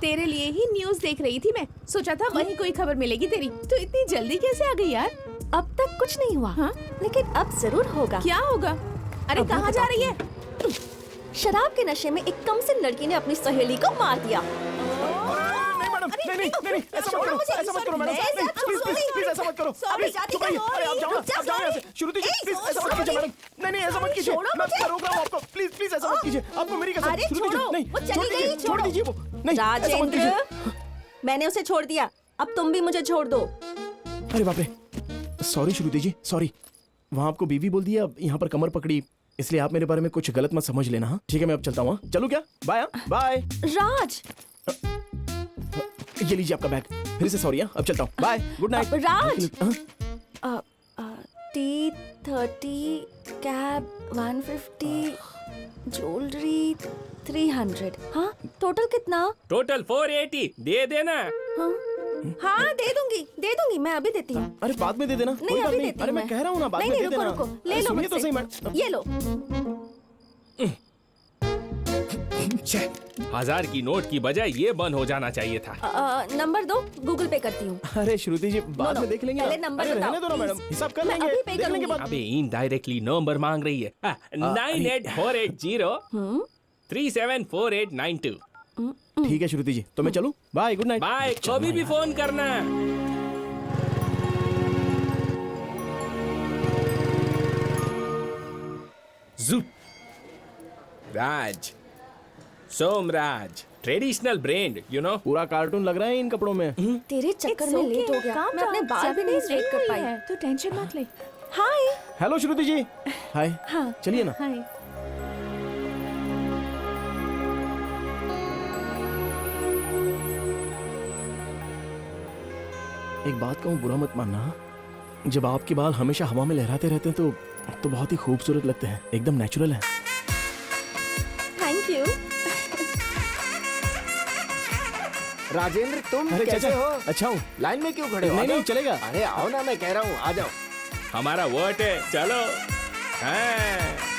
तेरे लिए ही न्यूज़ देख रही थी मैं. सोचा था वहीं कोई खबर मिलेगी तेरी. तो इतनी जल्दी कैसे आ गई यार? अब तक कुछ नहीं हुआ, हाँ? लेकिन अब जरूर होगा। क्या होगा? अरे अब कहाँ जा रही है? शराब के नशे में एक कमसिन लड़की ने अपनी सहेली को मार दिया। नहीं, ऐसा मत करो, ऐसा मत करो मैडम, प्लीज ऐसा मत करो। अरे आप जाओ यहाँ से। श्रुति जी, प्लीज ऐसा मत कीजिए मैडम। नहीं, ऐसा मत कीजिए, मैं रोक रहा हूँ आपको। प्लीज ऐसा मत कीजिए, आपको मेरी कसम। श्रुति जी, नहीं, छोड़ दीजिए वो। नहीं, ऐसा मत कीजिए। मैंने उसे छोड़ दिया, अब तुम भी मुझे छोड़ दो। अरे बाप रे, सॉरी श्रुति जी, सॉरी। वहाँ आपको बीवी बोल दिया, यहाँ पर कमर पकड़ी, इसलिए आप मेरे बारे में कुछ गलत मत समझ लेना। हाँ ठीक है, मैं अब चलता हूँ। चलूँ क्या? Bye bye. राज, ये लीजिए आपका बैग। फिर से सॉरी, अब चलता हूँ। Bye, good night. Raj, T30 cab 150 jewellery 300। हाँ, टोटल कितना? टोटल 480 दे देना। हाँ दे दूंगी, मैं अभी देती हूँ। अरे बाद में दे देना। नहीं अभी देती हूँ। अरे मैं कह रहा हूँ ना, बाद में दे देना। रुको, ले लो सुनिए तो सही मुझसे। मैडम। ये लो। 1000 की नोट की बजाय ये बंद हो जाना चाहिए था। नंबर दो, गूगल पे करती हूँ। अरे श्रुति जी, बाद में देख लेंगे। पहले नंबर अरे बताओ, रहने दो ना please। मैडम, हिसाब कर मैं लेंगे, अभी पे देख लेंगे करूंगी। बाद। अबे इनडायरेक्टली नंबर मांग रही है। 9848037489 ठीक है श्रुति जी, तो मैं चलूं? Bye, good night. बाय, कभी भी फोन करना। Raj, Somraj, traditional brand, you know. पूरा कार्टून लग रहा है इन कपड़ों में। तेरे चक्कर में लेट हो गया, मैं अपने बाल भी नहीं स्ट्रेट कर पाई। तो टेंशन मत ले. हाय। हेलो श्रुति जी। हाय। हाँ चलिए ना। हाय. एक बात कहूँ, बुरा मत मानना, जब आपके बाल हमेशा हवा में लहराते रहते हैं तो बहुत ही खूबसूरत लगते हैं, एकदम नेचुरल है। Thank you. राजेंद्र, तुम अरे कैसे चाचा, हो? अच्छा हूँ। लाइन में क्यों खड़े हो? नहीं आ जाओ। चलेगा। अरे आओ ना, मैं कह रहा हूँ, आ जाओ। हमारा वोट है, चलो। हाँ।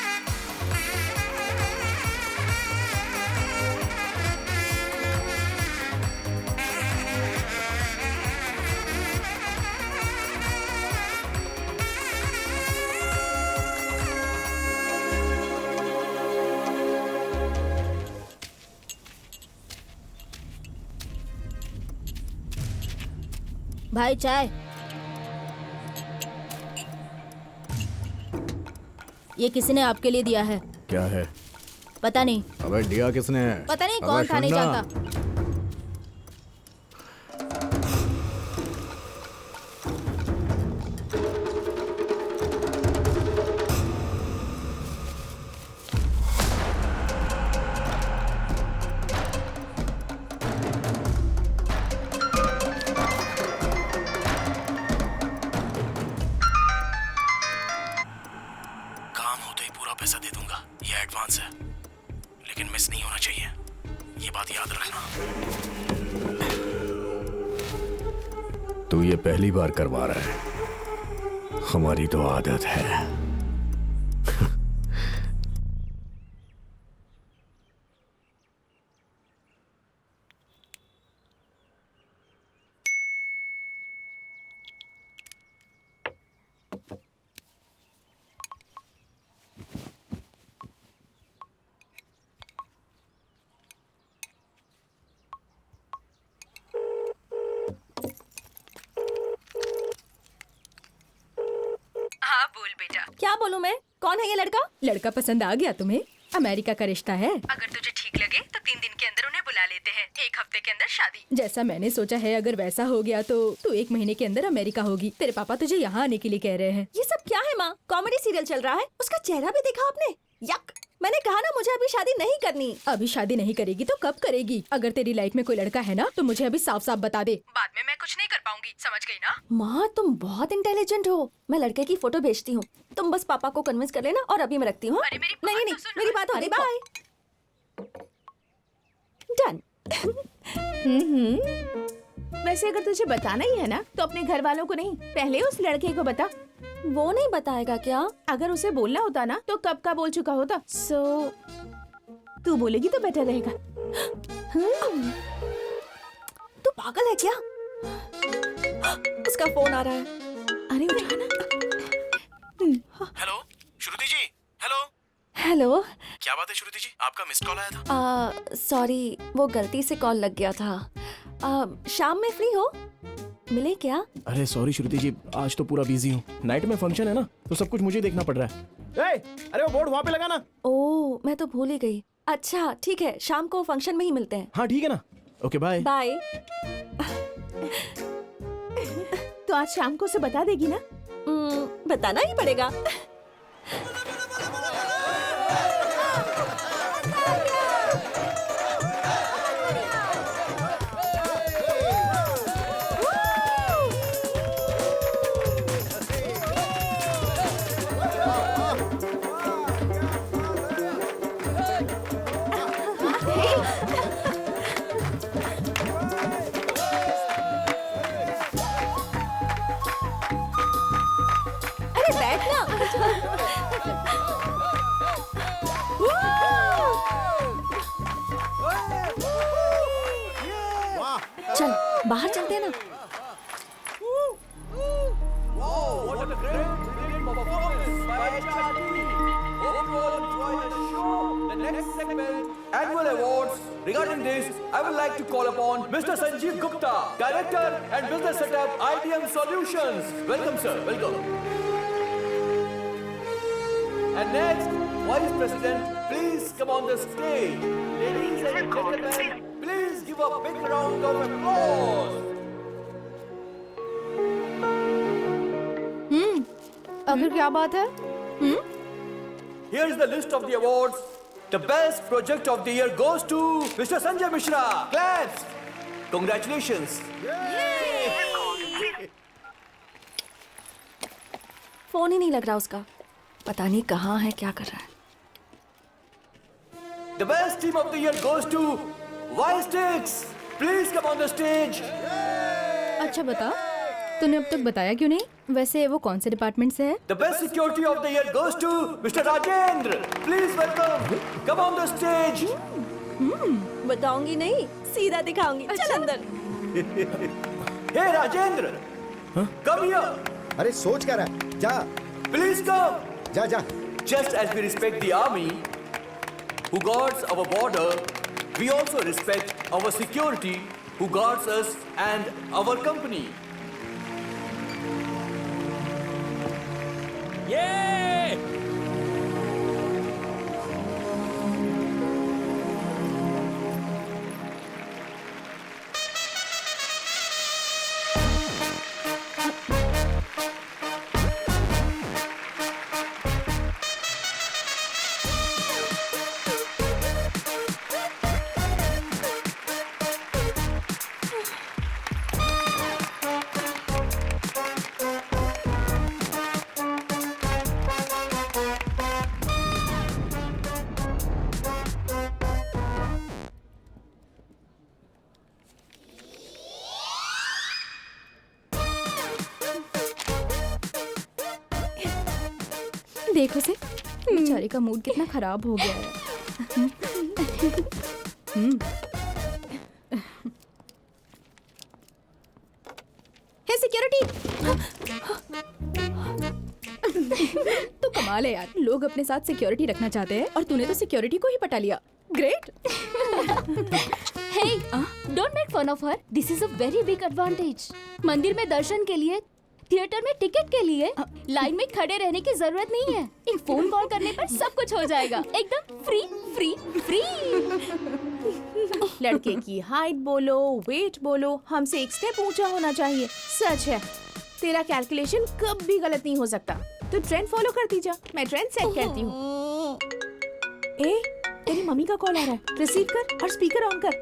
भाई चाय। ये किसी ने आपके लिए दिया है। क्या है? पता नहीं। अबे दिया किसने है? पता नहीं, अबे कौन था नहीं सुनना। जानता। काम होते ही पूरा पैसा दे दूंगा, ये एडवांस है, लेकिन मिस नहीं होना चाहिए, ये बात याद रखना। तू ये पहली बार करवा रहा है, हमारी तो आदत है। हाँ बोल बेटा। क्या बोलूं मैं? कौन है ये लड़का? लड़का पसंद आ गया तुम्हें? अमेरिका का रिश्ता है। अगर तुझे ठीक लगे तो 3 दिन के अंदर उन्हें बुला लेते हैं, 1 हफ्ते के अंदर शादी। जैसा मैंने सोचा है, अगर वैसा हो गया तो तू 1 महीने के अंदर अमेरिका होगी। तेरे पापा तुझे यहाँ आने के लिए कह रहे हैं। ये सब क्या है माँ? कॉमेडी सीरियल चल रहा है, उसका चेहरा भी देखा आपने? यक। मैंने कहा ना मुझे अभी शादी नहीं करनी। अभी शादी नहीं करेगी तो कब करेगी? अगर तेरी लाइफ में कोई लड़का है ना तो मुझे अभी साफ साफ बता दे। बाद में मैं कुछ नहीं कर पाऊंगी, समझ गई ना? माँ तुम बहुत इंटेलिजेंट हो। मैं लड़के की फोटो भेजती हूँ, तुम बस पापा को कन्विंस कर लेना और अभी मैं रखती हूँ। नहीं नहीं मेरी बात हो गई, बाय। डन। वैसे अगर तुझे बताना ही है ना तो अपने घर वालों को नहीं, पहले उस लड़के को बता। वो नहीं बताएगा क्या? अगर उसे बोलना होता ना तो कब का बोल चुका होता। तू बोलेगी तो बेटर रहेगा। तू पागल है क्या? उसका फोन आ रहा है। अरे उठाना। Hello Shruti ji. Hello hello. क्या बात है श्रुति जी, आपका मिस कॉल आया था। सॉरी, वो गलती से कॉल लग गया था। शाम में फ्री हो, मिले क्या? अरे सॉरी श्रुति जी, आज तो पूरा बिजी हूँ। नाइट में फंक्शन है ना, तो सब कुछ मुझे देखना पड़ रहा है। अरे वो बोर्ड वहाँ पे लगा ना। ओह मैं तो भूल ही गई। अच्छा ठीक है, शाम को फंक्शन में ही मिलते हैं। हाँ ठीक है ना, ओके बाय। बाय। तो आज शाम को उसे बता देगी ना? बताना ही पड़ेगा। चल बाहर चलते हैं ना। Annual awards. Regarding this, I would like to call upon Mr. Sanjeev Gupta, Director and Business Setup IDM Solutions. Welcome, sir. Welcome. And next, Vice President, please come on the stage. Ladies and gentlemen, please give a big round of applause. अगर क्या बात है? Here's the list of the awards. The best project of the year goes to Mr. Sanjay Mishra. Claps. Congratulations. Phone ही नहीं लग रहा उसका, पता नहीं कहाँ है, क्या कर रहा है। The best team of the year goes to Y-Sticks. Please come on the stage. अच्छा बता, तूने अब तक बताया क्यों नहीं? वैसे वो कौन से डिपार्टमेंट से है? The best security of the year goes to Mr. Rajendra. Please welcome. Come on the stage. बताऊंगी नहीं, सीधा दिखाऊंगी। चल अंदर। Hey Rajendra. Come here. अरे सोच क्या रहा है? जा। Please come. जा जा। Just as we respect the army who guards our border, we also respect our security who guards us and our company. ये देखो से बेचारे का मूड कितना खराब हो गया है। हे सिक्योरिटी। तो कमाल है यार, लोग अपने साथ सिक्योरिटी रखना चाहते हैं और तूने तो सिक्योरिटी को ही पटा लिया। Great. Hey, don't make fun of her. This is a very big advantage. मंदिर में दर्शन के लिए, थिएटर में टिकट के लिए लाइन में खड़े रहने की जरूरत नहीं है। एक फोन कॉल करने पर सब कुछ हो जाएगा, एकदम फ्री फ्री फ्री। लड़के की हाइट बोलो, वेट बोलो, हमसे एक स्टेप ऊंचा होना चाहिए। सच है, तेरा कैलकुलेशन कभी गलत नहीं हो सकता। तो ट्रेंड फॉलो करती जा, मैं ट्रेंड सेट करती हूँ। ए, तेरी मम्मी का कॉल आ रहा है, रिसीव कर और स्पीकर ऑन कर।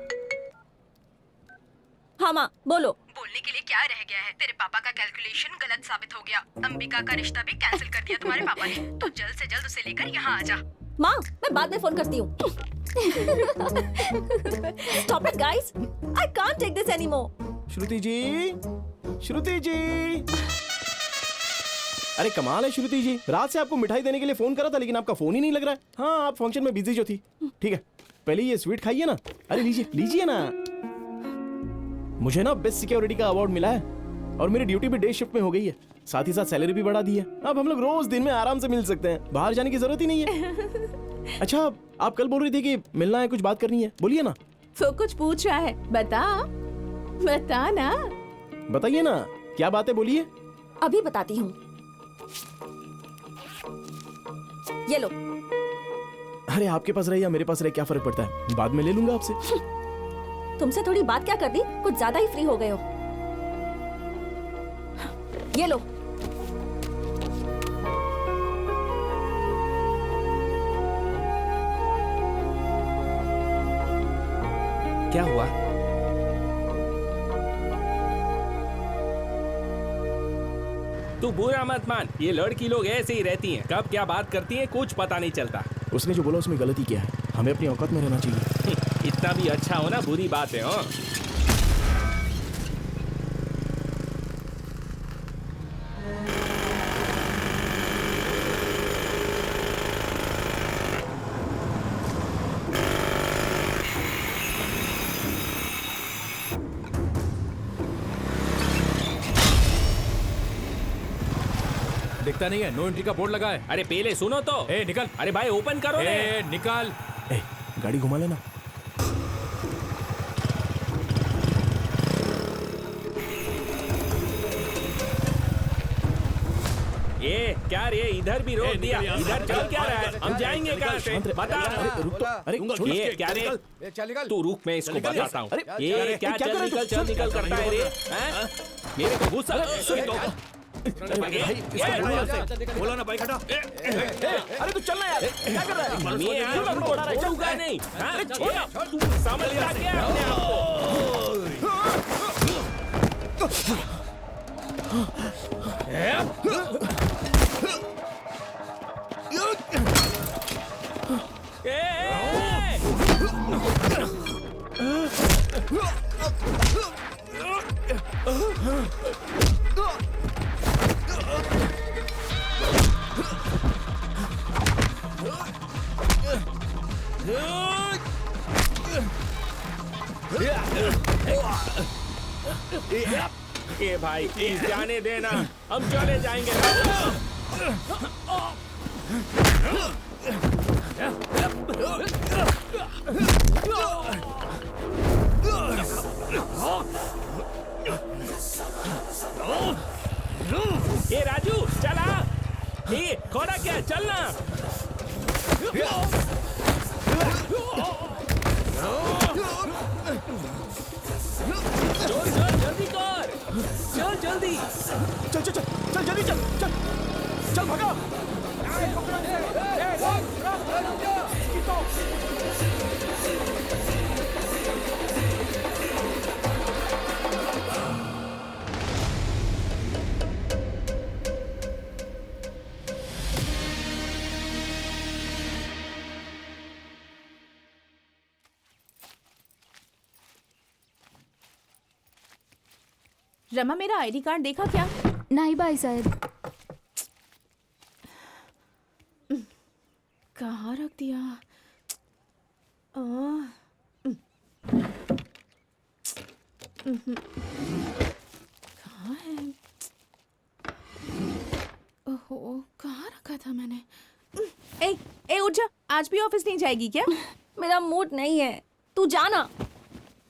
हाँ माँ बोलो। बोलने के लिए क्या रह गया है? तेरे पापा का कैलकुलेशन गलत साबित हो गया। अंबिका का रिश्ता भी कैंसिल कर दिया तुम्हारे पापा ने। तो जल्द से जल्द उसे लेकर यहाँ आ जा। माँ मैं बाद में फोन करती हूँ। Stop it guys, I can't take this anymore. श्रुति जी, श्रुति जी। अरे कमाल है श्रुति जी, रात से आपको मिठाई देने के लिए फोन करा था लेकिन आपका फोन ही नहीं लग रहा है। हाँ आप फंक्शन में बिजी जो थी। ठीक है पहले ये स्वीट खाइए ना। अरे लीजिए लीजिए ना। मुझे ना बेस्ट सिक्योरिटी का अवार्ड मिला है और मेरी ड्यूटी भी डे शिफ्ट में हो गई है। साथ ही साथ सैलरी भी बढ़ा दी है। अब हम लोग रोज दिन में आराम से मिल सकते हैं, बाहर जाने की जरूरत ही नहीं है। अच्छा आप कल बोल रही थी कि मिलना है, कुछ बात करनी है, बोलिए ना। वो कुछ पूछ रहा है, बता बता ना। बताइए ना क्या बात है, बोलिए। अभी बताती हूँ, ये लो। अरे आपके पास रहे या मेरे पास रहे क्या फर्क पड़ता है, बाद में ले लूंगा आपसे। तुमसे थोड़ी बात क्या कर दी, कुछ ज्यादा ही फ्री हो गए हो। ये लो। क्या हुआ? तू बुरा मत मान, ये लड़की लोग ऐसे ही रहती हैं, कब क्या बात करती हैं कुछ पता नहीं चलता। उसने जो बोला उसमें गलती क्या है, हमें अपनी औकात में रहना चाहिए। इतना भी अच्छा होना बुरी बात है। हाँ दिखता नहीं है, नो एंट्री का बोर्ड लगा है। अरे पहले सुनो तो। ए निकल। अरे भाई ओपन करो। ए निकल। ए गाड़ी घुमा लेना। ये क्या रे, इधर भी रोक दिया, इधर चल क्या रहा है, हम जाएंगे कहाँ से बता। अरे ये क्या रे, तू रुक मैं इसको बताता हूँ। ये क्या चल निकल करता है रे, मेरे को गुस्सा। बोला ना बाइक हटा। अरे तू चलना यार, क्या कर रहा है? मैं यार छोड़ूंगा नहीं। तू समझता क्या अपने आप ये भाई प्लीज जाने देना, हम चले जाएंगे। ये राजू चला, ये खोड़ा क्या, चलना। चल जल्दी कर, चल जल्दी, चल जल्दी चल भागा। रमा मेरा आईडी कार्ड देखा क्या? नहीं भाई शायद। कहाँ रख दिया? कहाँ है? ओहो कहाँ रखा था मैंने? ए उठ जा, आज भी ऑफिस नहीं जाएगी क्या? मेरा मूड नहीं है, तू जाना।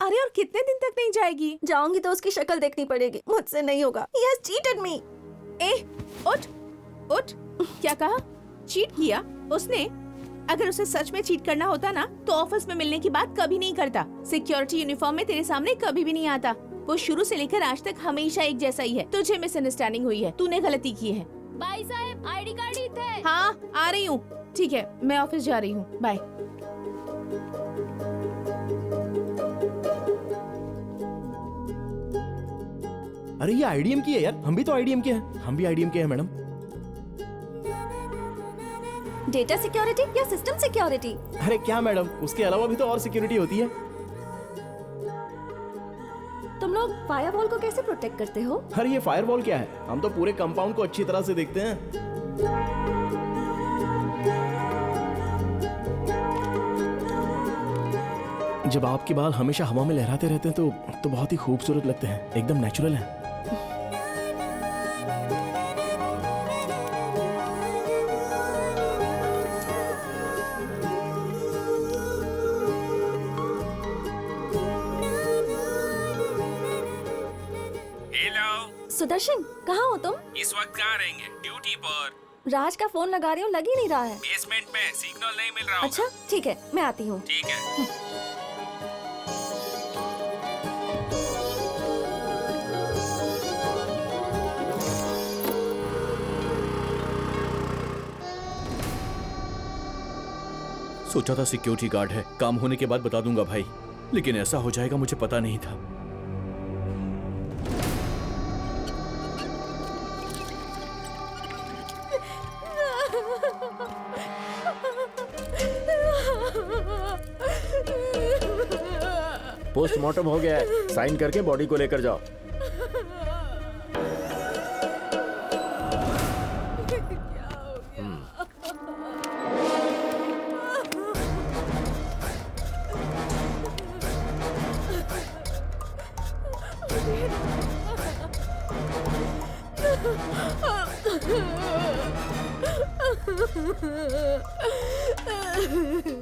अरे और कितने दिन तक नहीं जाएगी? जाऊंगी तो उसकी शक्ल देखनी पड़ेगी, मुझसे नहीं होगा। He has cheated me. उठ। क्या कहा? चीट किया उसने? अगर उसे सच में चीट करना होता ना तो ऑफिस में मिलने की बात कभी नहीं करता। सिक्योरिटी यूनिफॉर्म में तेरे सामने कभी भी नहीं आता। वो शुरू से लेकर आज तक हमेशा एक जैसा ही है। तुझे मिसअंडरस्टैंडिंग हुई है, तूने गलती की है। बाई साहेब आईडी कार्ड इथे आहे. हाँ आ रही हूँ. ठीक है मैं ऑफिस जा रही हूँ. बाय. अरे ये आईडीएम की है यार, हम भी तो आईडीएम के हैं. हम भी आईडीएम के हैं मैडम. डेटा सिक्योरिटी या सिस्टम सिक्योरिटी? अरे क्या मैडम, उसके अलावा भी तो और सिक्योरिटी होती है. तुम लोग फायरवॉल को कैसे प्रोटेक्ट करते हो? अरे ये फायरवॉल क्या है, हम तो पूरे कंपाउंड को अच्छी तरह से देखते हैं. जब आपके बाल हमेशा हवा में लहराते रहते हैं तो बहुत ही खूबसूरत लगते हैं, एकदम नेचुरल हैं. सुदर्शन, कहाँ हो तुम? इस वक्त कहाँ रहेंगे? ड्यूटी पर. राज का फोन लगा रही हूँ, लग ही नहीं रहा है. बेसमेंट में सिग्नल नहीं मिल रहा होगा. अच्छा ठीक है, मैं आती हूँ. ठीक है. सोचा था सिक्योरिटी गार्ड है, काम होने के बाद बता दूंगा भाई, लेकिन ऐसा हो जाएगा मुझे पता नहीं था. पोस्टमार्टम हो गया है, साइन करके बॉडी को लेकर जाओ.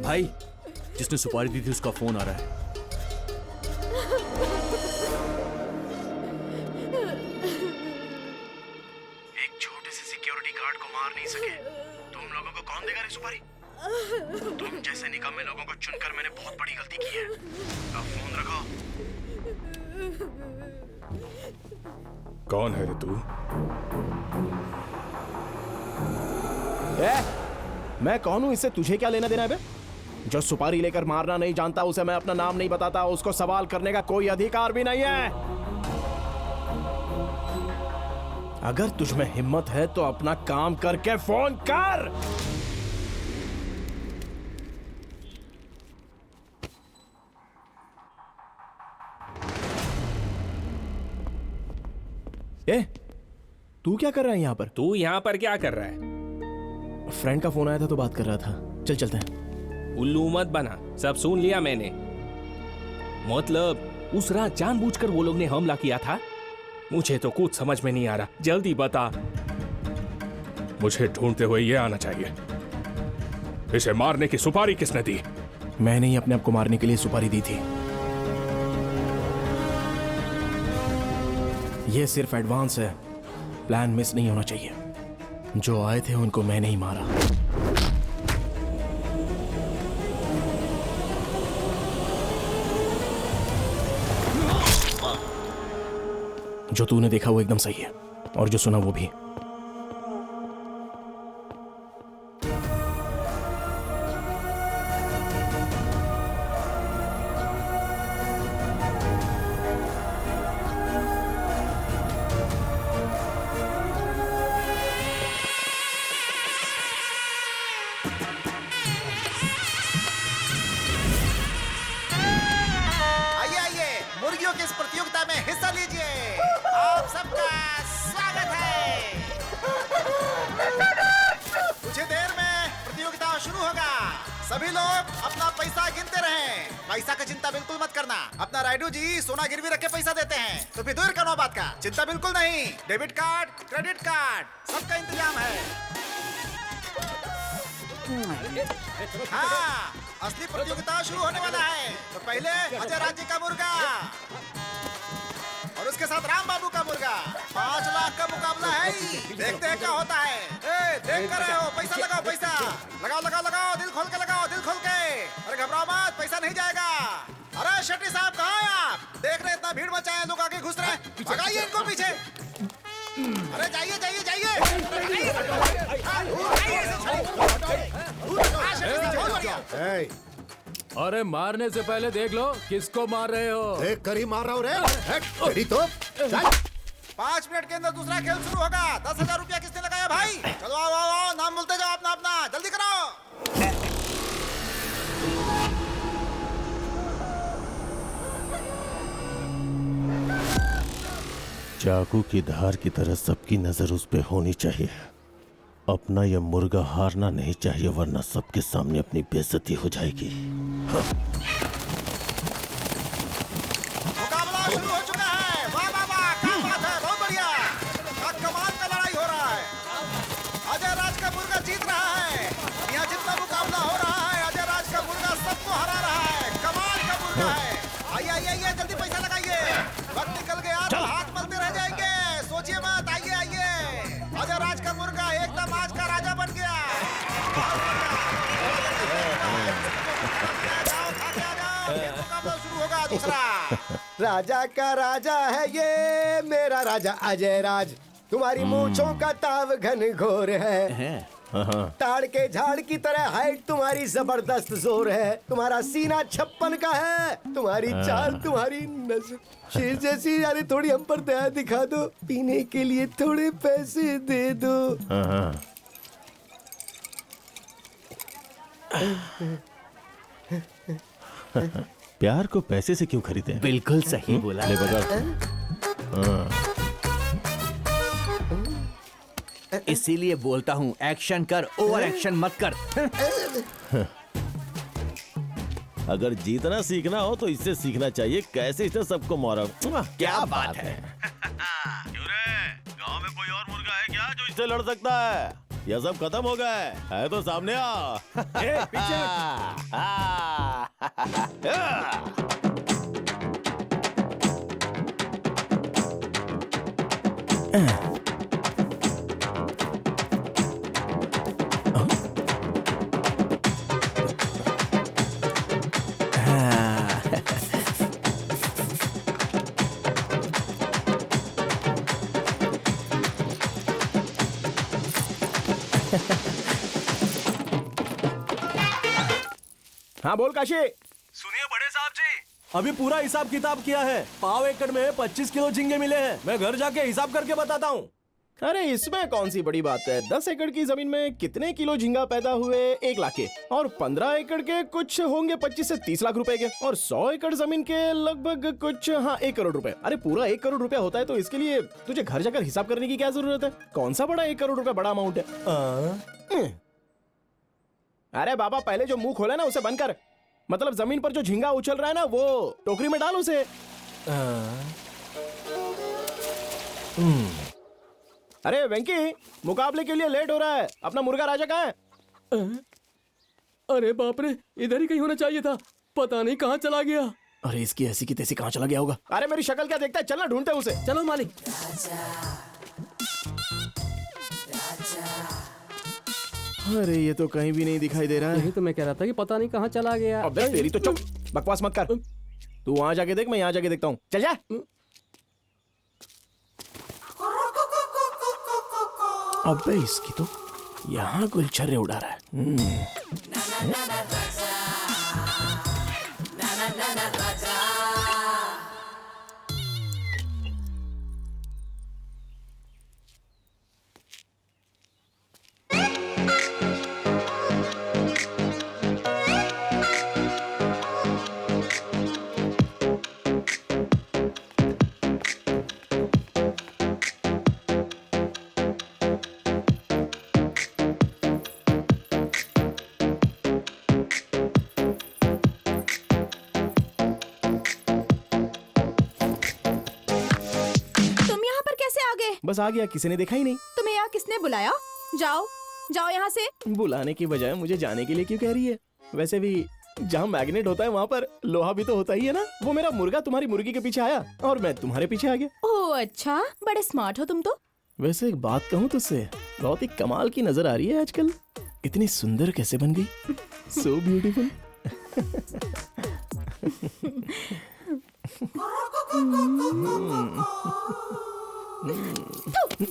भाई, जिसने सुपारी दी थी उसका फोन आ रहा है. एक छोटे से सिक्योरिटी गार्ड को मार नहीं सके, तुम लोगों को कौन देगा रे सुपारी? तुम जैसे निकम्मे लोगों को चुनकर मैंने बहुत बड़ी गलती की है. अब फोन रखो. कौन है रे तू? मैं कौन हूं, इससे तुझे क्या लेना देना है बे? जो सुपारी लेकर मारना नहीं जानता उसे मैं अपना नाम नहीं बताता, उसको सवाल करने का कोई अधिकार भी नहीं है. अगर तुझ में हिम्मत है तो अपना काम करके फोन कर. तू क्या कर रहा है यहाँ पर? तू यहाँ पर क्या कर रहा है? फ्रेंड का फोन आया था तो बात कर रहा था. चल चलते हैं. उल्लू मत बना, सब सुन लिया मैंने. मतलब उस रात जानबूझकर वो लोग ने हमला किया था? मुझे तो कुछ समझ में नहीं आ रहा, जल्दी बता. मुझे ढूंढते हुए ये आना चाहिए. इसे मारने की सुपारी किसने दी? मैंने ही अपने आप को मारने के लिए सुपारी दी थी. ये सिर्फ एडवांस है, प्लान मिस नहीं होना चाहिए. जो आए थे उनको मैंने ही मारा. जो तूने देखा वो एकदम सही है और जो सुना वो भी. सभी लोग अपना पैसा गिनते रहें. पैसा का चिंता बिल्कुल मत करना. अपना राइडू जी सोना गिरवी रख के पैसा देते हैं, तो फिर दूर करो बात का. चिंता बिल्कुल नहीं. डेबिट कार्ड, क्रेडिट कार्ड, सबका इंतजाम है. हाँ, असली प्रतियोगिता शुरू होने वाला है. तो पहले अजय राज्य का मुर्गा और उसके साथ राम बाबू का मुर्गा. 5 लाख का मुकाबला है. देखते हैं क्या होता है. देख कर रहे हो, पैसा लगाओ, पैसा लगाओ लगाओ लगाओ. दिल खोल के लगाओ, दिल खोल के. अरे घबराओ मत, पैसा नहीं जाएगा. अरे शेट्टी साहब कहाँ हैं आप? देख रहे इतना भीड़ मचा है, लोग आगे घुस रहे हैं. भगाइए इनको पीछे. अरे जाइए जाइए जाइए. अरे मारने से पहले देख लो किसको मार रहे हो। देख कर ही मार रहा हूँ रे। तेरी तो 5 मिनट के अंदर दूसरा खेल शुरू होगा। 10,000 रुपया किसने लगाया भाई? चलो आओ आओ आओ, नाम बोलते जाओ अपना अपना, जल्दी करो। चाकू की धार की तरह सबकी नजर उस पे होनी चाहिए। अपना यह मुर्गा हारना नहीं चाहिए, वरना सबके सामने अपनी बेइज्जती हो जाएगी। मुकाबला शुरू हो चुका है। वाह वाह वाह, क्या बात है, बहुत बढ़िया। कमाल का लड़ाई हो रहा है। अजय राज का मुर्गा जीत रहा है। यहाँ जितना मुकाबला हो रहा है, अजय राज का मुर्गा सबको हरा रहा है। कमाल का मुर्गा है। आइए आइए आइए, जल्दी पैसा लगाइए। वक्त निकल गया तो हाथ मलते रह जाएंगे। सोचिए मत, आइए आइए। अजय राज का मुर्गा एकदम आज का राजा बन गया। मुकाबला शुरू होगा दूसरा। राजा का राजा है ये मेरा राजा अजय राज। तुम्हारी मूंछों का ताव घन घोर है। ताड़ के झाड़ की तरह हाइट तुम्हारी जबरदस्त जोर है। तुम्हारा सीना 56 का है। तुम्हारी चाल, तुम्हारी नजर शेर जैसी। यानी थोड़ी हम पर दया दिखा दो। पीने के लिए थोड़े पैसे दे दो। प्यार को पैसे से क्यों खरीदे? बिल्कुल सही बोला। ले बगा। इसीलिए बोलता हूँ, एक्शन कर, ओवर एक्शन मत कर। अगर जीतना सीखना हो तो इससे सीखना चाहिए, कैसे इसने सबको मारा। क्या बात है। गांव में कोई और मुर्गा है क्या जो इससे लड़ सकता है? यह सब खत्म हो गया है तो सामने आ। पीछे। हाँ बोल काशी। सुनिए बड़े साहब जी, अभी पूरा हिसाब किताब किया है। पाव एकड़ में 25 किलो झींगे मिले हैं। मैं घर जाके हिसाब करके बताता हूँ। अरे इसमें कौन सी बड़ी बात है। 10 एकड़ की जमीन में कितने किलो झींगा पैदा हुए? 1 लाख के। और 15 एकड़ के कुछ होंगे 25 से 30 लाख रुपए के। और 100 एकड़ जमीन के लगभग कुछ 1 करोड़ रुपए। अरे पूरा 1 करोड़ रुपया होता है तो इसके लिए तुझे घर जाकर हिसाब करने की क्या जरूरत है? कौन सा बड़ा 1 करोड़ रुपया बड़ा अमाउंट है? अरे बाबा, पहले जो मुंह खोला ना उसे बंद कर। मतलब जमीन पर जो झींगा उछल रहा है ना, वो टोकरी में डाल उसे। अरे वेंकी, मुकाबले के लिए लेट हो रहा है। अपना मुर्गा राजा कहाँ है? अरे बाप रे, इधर ही कहीं होना चाहिए था। पता नहीं कहाँ चला गया। अरे इसकी ऐसी की तैसी कहाँ चला गया होगा? अरे मेरी शक्ल क्या देखता है, चलना ढूंढते हैं उसे। चलो मालिक। अरे ये तो कहीं भी नहीं दिखाई दे रहा है। यही तो मैं कह रहा था कि पता नहीं कहाँ चला गया। अबे तेरी तो चुप, बकवास मत कर। तू वहां जाके देख, मैं यहाँ जाके देखता हूँ। चल जा। अबे इसकी तो यहाँ गुलछर्रे उड़ा रहा है। बस आ गया, किसी ने देखा ही नहीं। तुम्हें यहाँ किसने बुलाया? जाओ जाओ यहाँ से। बुलाने की बजाय मुझे जाने के लिए क्यों कह रही है? वैसे भी जहाँ मैग्नेट होता है वहाँ पर लोहा भी तो होता ही है ना। वो मेरा मुर्गा तुम्हारी मुर्गी के पीछे आया और मैं तुम्हारे पीछे आ गया। ओह अच्छा, बड़े स्मार्ट हो तुम तो। वैसे एक बात कहूँ तुझसे, बहुत ही कमाल की नजर आ रही है आजकल। इतनी सुंदर कैसे बन गई? So beautiful.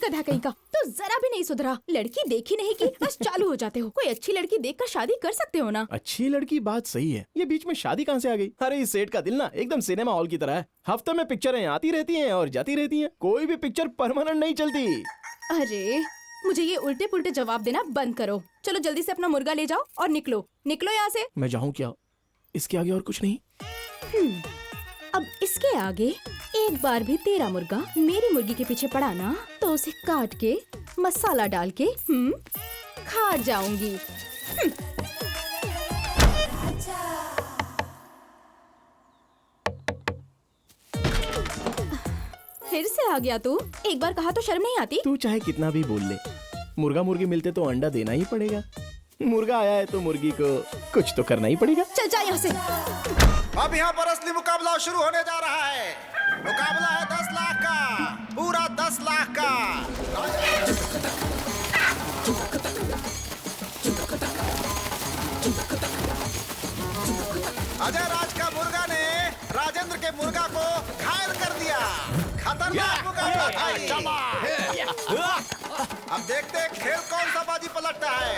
गधा कहीं का, तू तो जरा भी नहीं सुधरा। लड़की देखी नहीं की बस चालू हो जाते हो। कोई अच्छी लड़की देखकर शादी कर सकते हो ना। अच्छी लड़की बात सही है, ये बीच में शादी कहाँ से आ गई? अरे इस सेट का दिल ना एकदम सिनेमा हॉल की तरह है। हफ्ते में पिक्चरें आती रहती हैं और जाती रहती हैं, कोई भी पिक्चर परमानेंट नहीं चलती। अरे मुझे ये उल्टे पुल्टे जवाब देना बंद करो। चलो जल्दी से अपना मुर्गा ले जाओ और निकलो निकलो यहाँ से। मैं जाऊँ क्या? इसके आगे और कुछ नहीं? अब इसके आगे एक बार भी तेरा मुर्गा मेरी मुर्गी के पीछे पड़ा ना तो उसे काट के मसाला डाल के खा जाऊंगी। फिर से आ गया तू। एक बार कहा तो शर्म नहीं आती? तू चाहे कितना भी बोल ले, मुर्गा मुर्गी मिलते तो अंडा देना ही पड़ेगा। मुर्गा आया है तो मुर्गी को कुछ तो करना ही पड़ेगा। चल जा यहाँ से। अब यहाँ पर असली मुकाबला शुरू होने जा रहा है। मुकाबला है 10 लाख का, पूरा 10 लाख का। अजय राज का मुर्गा ने राजेंद्र के मुर्गा को घायल कर दिया। खतरनाक मुकाबला था ये। अब देखते हैं खेल कौन सा बाजी पलटता है।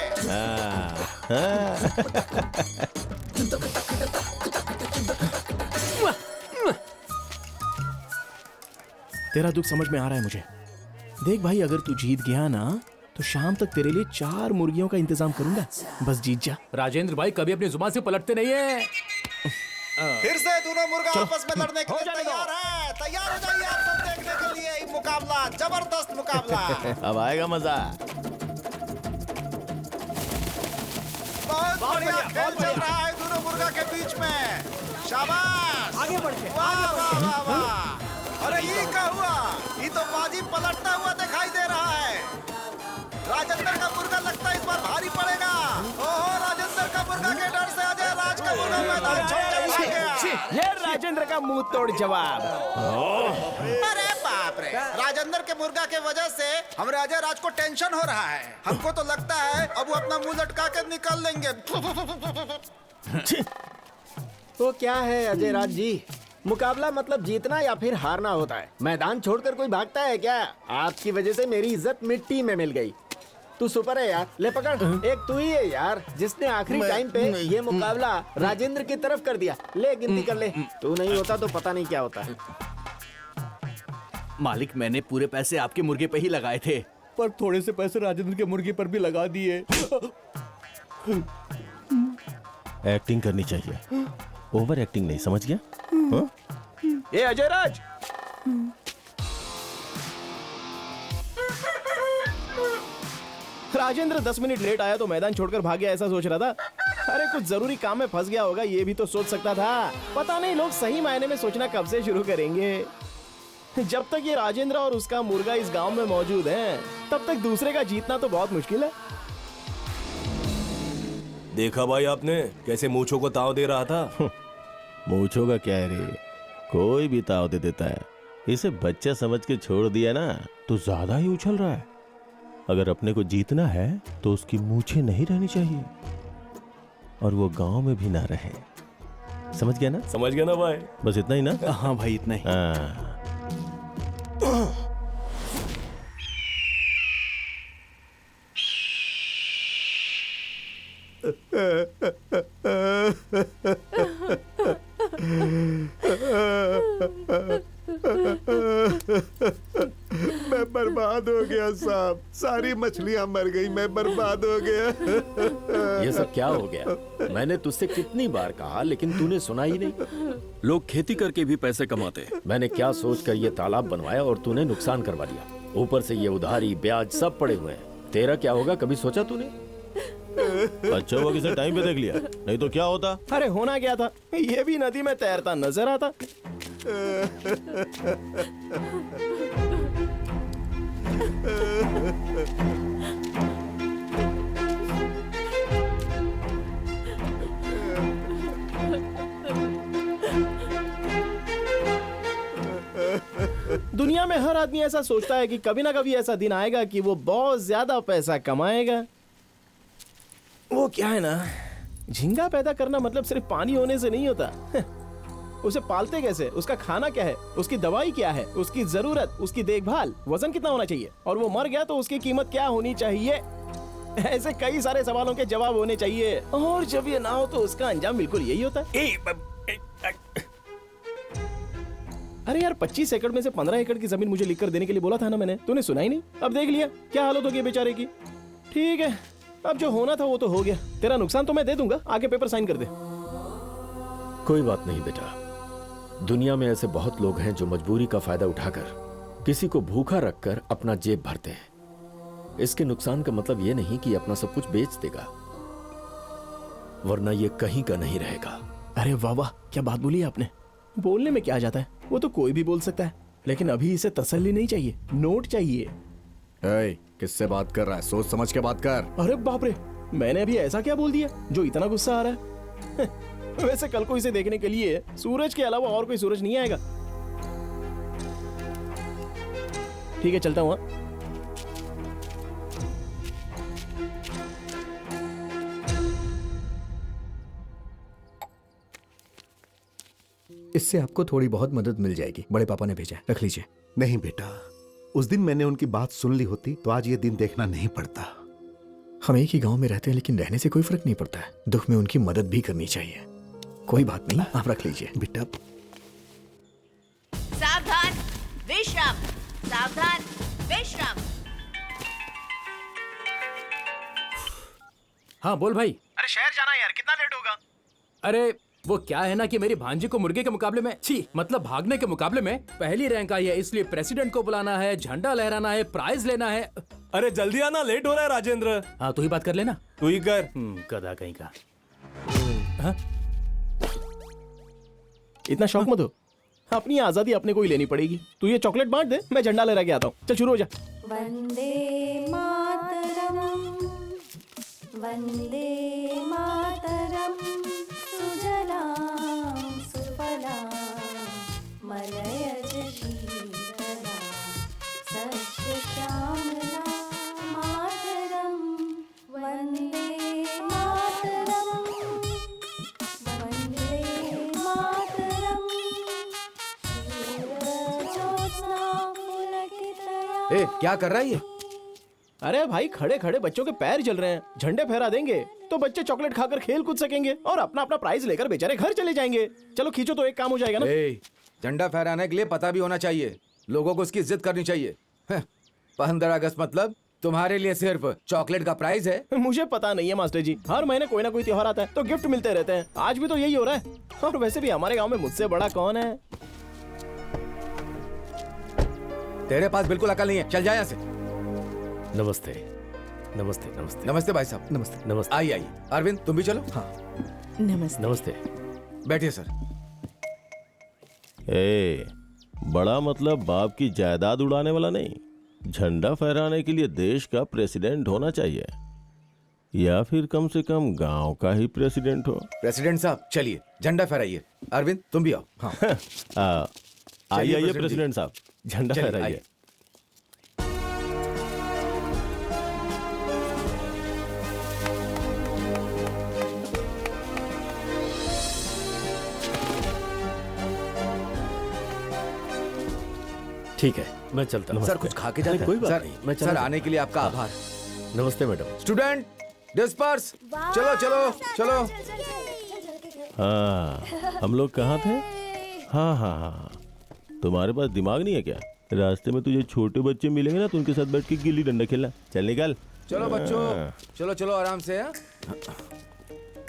तेरा दुख समझ में आ रहा है मुझे। देख भाई, अगर तू जीत गया ना तो शाम तक तेरे लिए 4 मुर्गियों का इंतजाम करूंगा। बस जीत जा। राजेंद्र भाई कभी अपनी जुबान से पलटते नहीं है। फिर से दोनों मुर्गा आपस में लड़ने के लिए तैयार है। तैयार हो जाइए आप सब देखने के लिए ये मुकाबला, जबरदस्त मुकाबला। अब आएगा मजा। बहुत बढ़िया खेल चल रहा है दोनों मुर्गा के बीच में। शाबाश, आगे बढ़ के। वाह वाह वाह वाह। अरे ये क्या हुआ? ये तो बाजी पलटता हुआ दिखाई दे रहा है। राजेंद्र का मुर्गा लगता है इस बार भारी पड़ेगा। ओहो, राजेंद्र का मुर्गा के डर से अजय राज का मुर्गा मैदान छोड़ के भाग गया। ये राजेंद्र का मुंह तोड़ जवाब। अरे बाप रे, राजेंद्र के मुर्गा के वजह से हमारे अजय राज को टेंशन हो रहा है। हमको तो लगता है अब वो अपना मुंह लटका कर निकल लेंगे। तो क्या है अजय राज जी, मुकाबला मतलब जीतना या फिर हारना होता है। मैदान छोड़कर कोई भागता है क्या? आपकी वजह से मेरी इज्जत मिट्टी में मिल गई। तू सुपर है यार, ले पकड़। एक तू ही है यार जिसने आखिरी टाइम पे ये मुकाबला राजेंद्र की तरफ कर दिया। ले गिनती कर ले। तू नहीं होता तो पता नहीं क्या होता। मालिक, मैंने पूरे पैसे आपके मुर्गे पे ही लगाए थे, पर थोड़े से पैसे राजेंद्र के मुर्गे पर भी लगा दिए। एक्टिंग करनी चाहिए, ओवर एक्टिंग नहीं, समझ गया? ये अजय राज, राजेंद्र 10 मिनट लेट आया तो मैदान छोड़कर भाग गया ऐसा सोच रहा था। अरे कुछ जरूरी काम में फंस गया होगा, ये भी तो सोच सकता था। पता नहीं लोग सही मायने में सोचना कब से शुरू करेंगे। जब तक ये राजेंद्र और उसका मुर्गा इस गांव में मौजूद हैं, तब तक दूसरे का जीतना तो बहुत मुश्किल है। देखा भाई आपने कैसे मूंछों को ताव दे रहा था? मूंछों का क्या है रे, कोई भी ताव दे देता है। इसे बच्चा समझ के छोड़ दिया ना तो ज्यादा ही उछल रहा है। अगर अपने को जीतना है तो उसकी मूंछें नहीं रहनी चाहिए और वो गांव में भी ना रहे। समझ गया ना? समझ गया ना भाई? बस इतना ही ना? हाँ भाई, इतना ही। हाँ। मैं बर्बाद हो गया साहब, सारी मछलियां मर गई, मैं बर्बाद हो गया। ये सब क्या हो गया? मैंने तुझसे कितनी बार कहा लेकिन तूने सुना ही नहीं। लोग खेती करके भी पैसे कमाते हैं। मैंने क्या सोचकर ये तालाब बनवाया और तूने नुकसान करवा दिया। ऊपर से ये उधारी ब्याज सब पड़े हुए हैं। तेरा क्या होगा कभी सोचा तूने? अच्छा हुआ किसी टाइम पे देख लिया, नहीं तो क्या होता? अरे होना क्या था, ये भी नदी में तैरता नजर आता। दुनिया में हर आदमी ऐसा सोचता है कि कभी ना कभी ऐसा दिन आएगा कि वो बहुत ज्यादा पैसा कमाएगा। वो क्या है ना, झींगा पैदा करना मतलब सिर्फ पानी होने से नहीं होता। उसे पालते कैसे, उसका खाना क्या है, उसकी दवाई क्या है, उसकी जरूरत, उसकी देखभाल, वजन कितना होना चाहिए, और वो मर गया तो उसकी कीमत क्या होनी चाहिए। ऐसे कई सारे सवालों के जवाब होने चाहिए, और जब ये ना हो तो उसका अंजाम बिल्कुल यही होता है। अरे यार 25 एकड़ में से 15 एकड़ की जमीन मुझे लिखकर देने के लिए बोला था ना मैंने, तूने सुना ही नहीं। अब देख लिया क्या हालत हो गई बेचारे की। ठीक है, अब जो होना था वो तो हो गया, तेरा नुकसान तो मैं दे दूंगा, आके पेपर साइन कर दे। कोई बात नहीं बेटा, दुनिया में ऐसे बहुत लोग हैं जो मजबूरी का फायदा उठाकर किसी को भूखा रखकर अपना जेब भरते हैं। इसके नुकसान का मतलब ये नहीं कि अपना सब कुछ बेच देगा, वरना ये कहीं का नहीं रहेगा। अरे वाह वाह, क्या बात बोली आपने। बोलने में क्या जाता है, वो तो कोई भी बोल सकता है, लेकिन अभी इसे तसल्ली नहीं चाहिए, नोट चाहिए। किससे बात कर रहा है, सोच समझ के बात कर। अरे बाप रे, मैंने अभी ऐसा क्या बोल दिया जो इतना गुस्सा आ रहा है। वैसे कल को इसे देखने के लिए सूरज के अलावा और कोई सूरज नहीं आएगा। ठीक है, चलता हूँ। इससे आपको थोड़ी बहुत मदद मिल जाएगी, बड़े पापा ने भेजा है, रख लीजिए। नहीं बेटा, उस दिन मैंने उनकी बात सुन ली होती तो आज ये दिन देखना नहीं पड़ता। हम एक ही गांव में रहते हैं, लेकिन रहने से कोई फर्क नहीं पड़ता है। दुख में उनकी मदद भी करनी चाहिए। कोई बात नहीं, आप रख लीजिए बेटा। सावधान, विश्राम, सावधान, विश्राम। हाँ बोल भाई। अरे शहर जाना है यार, कितना लेट होगा? अरे वो क्या है ना कि मेरी भांजी को मुर्गे के मुकाबले में, मतलब भागने के मुकाबले में पहली रैंक आई है, इसलिए प्रेसिडेंट को बुलाना है, झंडा लहराना है, प्राइज लेना है। अरे जल्दी आना, लेट हो रहा है राजेंद्र। हाँ तू ही बात कर लेना। तू ही कर। गधा कहीं का। इतना शौक मत हो, अपनी आजादी अपने को ही लेनी पड़ेगी। तू ये चॉकलेट बांट दे, मैं झंडा लहरा के आता हूँ। चल शुरू हो जा। वंदे मातरम, वंदे मातरम, सुजलां सुफलां मलयज शीतलां सस्यश्यामलां मातरम, वंदे मातरम, वंदे मातरम, सूरजोत्स्ना पुलकितया। ए, क्या कर रहा है ये? अरे भाई, खड़े खड़े बच्चों के पैर जल रहे हैं, झंडे फहरा देंगे तो बच्चे चॉकलेट खाकर खेल कूद सकेंगे और अपना अपना प्राइज लेकर बेचारे घर चले जाएंगे। चलो खींचो तो एक काम हो जाएगा ना। झंडा फहराने के लिए पता भी होना चाहिए, लोगों को उसकी इज्जत करनी चाहिए। 15 अगस्त मतलब तुम्हारे लिए सिर्फ चॉकलेट का प्राइज है? मुझे पता नहीं है मास्टर जी, हर महीने कोई ना कोई त्योहार आता है तो गिफ्ट मिलते रहते हैं। आज भी तो यही हो रहा है, और वैसे भी हमारे गाँव में मुझसे बड़ा कौन है। तेरे पास बिल्कुल अकल नहीं है, चल जाए यहाँ से। नमस्ते नमस्ते नमस्ते। नमस्ते भाई साहब। नमस्ते। नमस्ते। आइए आइए, अरविंद तुम भी चलो। हाँ नमस्ते नमस्ते। बैठिए सर। ए, बड़ा मतलब बाप की जायदाद उड़ाने वाला नहीं, झंडा फहराने के लिए देश का प्रेसिडेंट होना चाहिए, या फिर कम से कम गांव का ही प्रेसिडेंट हो। प्रेसिडेंट साहब चलिए झंडा फहराइए। अरविंद तुम भी आओ। हाँ आइए प्रेसिडेंट साहब, झंडा फहराइए। ठीक है, मैं चलता हूँ। सर कुछ खा के जाते। कोई बात सर, नहीं, मैं सर आने के लिए आपका आभार। नमस्ते मैडम। स्टूडेंट डिस्पर्स, चलो चलो चलो। हाँ, हम लोग कहाँ थे? हाँ हाँ हाँ, तुम्हारे पास दिमाग नहीं है क्या? रास्ते में तुझे छोटे बच्चे मिलेंगे ना तो उनके साथ बैठ के गिल्ली डंडा खेलना। चल निकल। चलो बच्चों, चलो चलो आराम से।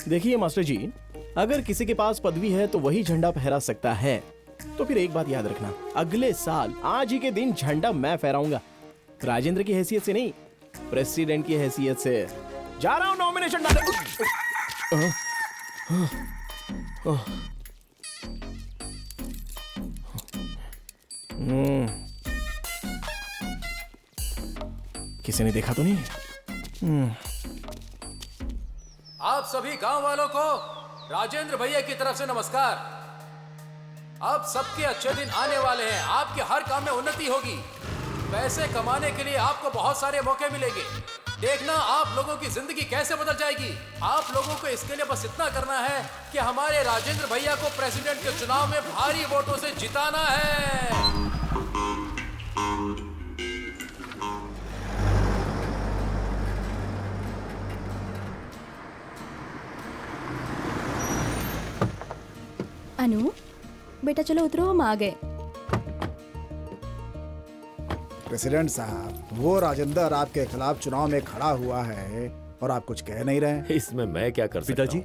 देखिए मास्टर जी, अगर किसी के पास पदवी है तो वही झंडा फहरा सकता है, तो फिर एक बात याद रखना, अगले साल आज ही के दिन झंडा मैं फहराऊंगा। राजेंद्र की हैसियत से नहीं, प्रेसिडेंट की हैसियत से। जा रहा हूं नॉमिनेशन डालने। किसी ने देखा तो नहीं? आप सभी गांव वालों को राजेंद्र भैया की तरफ से नमस्कार। अब सबके अच्छे दिन आने वाले हैं, आपके हर काम में उन्नति होगी, पैसे कमाने के लिए आपको बहुत सारे मौके मिलेंगे, देखना आप लोगों की जिंदगी कैसे बदल जाएगी। आप लोगों को इसके लिए बस इतना करना है कि हमारे राजेंद्र भैया को प्रेसिडेंट के चुनाव में भारी वोटों से जिताना है। अनु बेटा चलो उतरो, हम आ गए। प्रेसिडेंट साहब, वो राजेंद्र आपके खिलाफ चुनाव में खड़ा हुआ है और आप कुछ कह नहीं रहे। इसमें मैं क्या कर सकता पिताजी?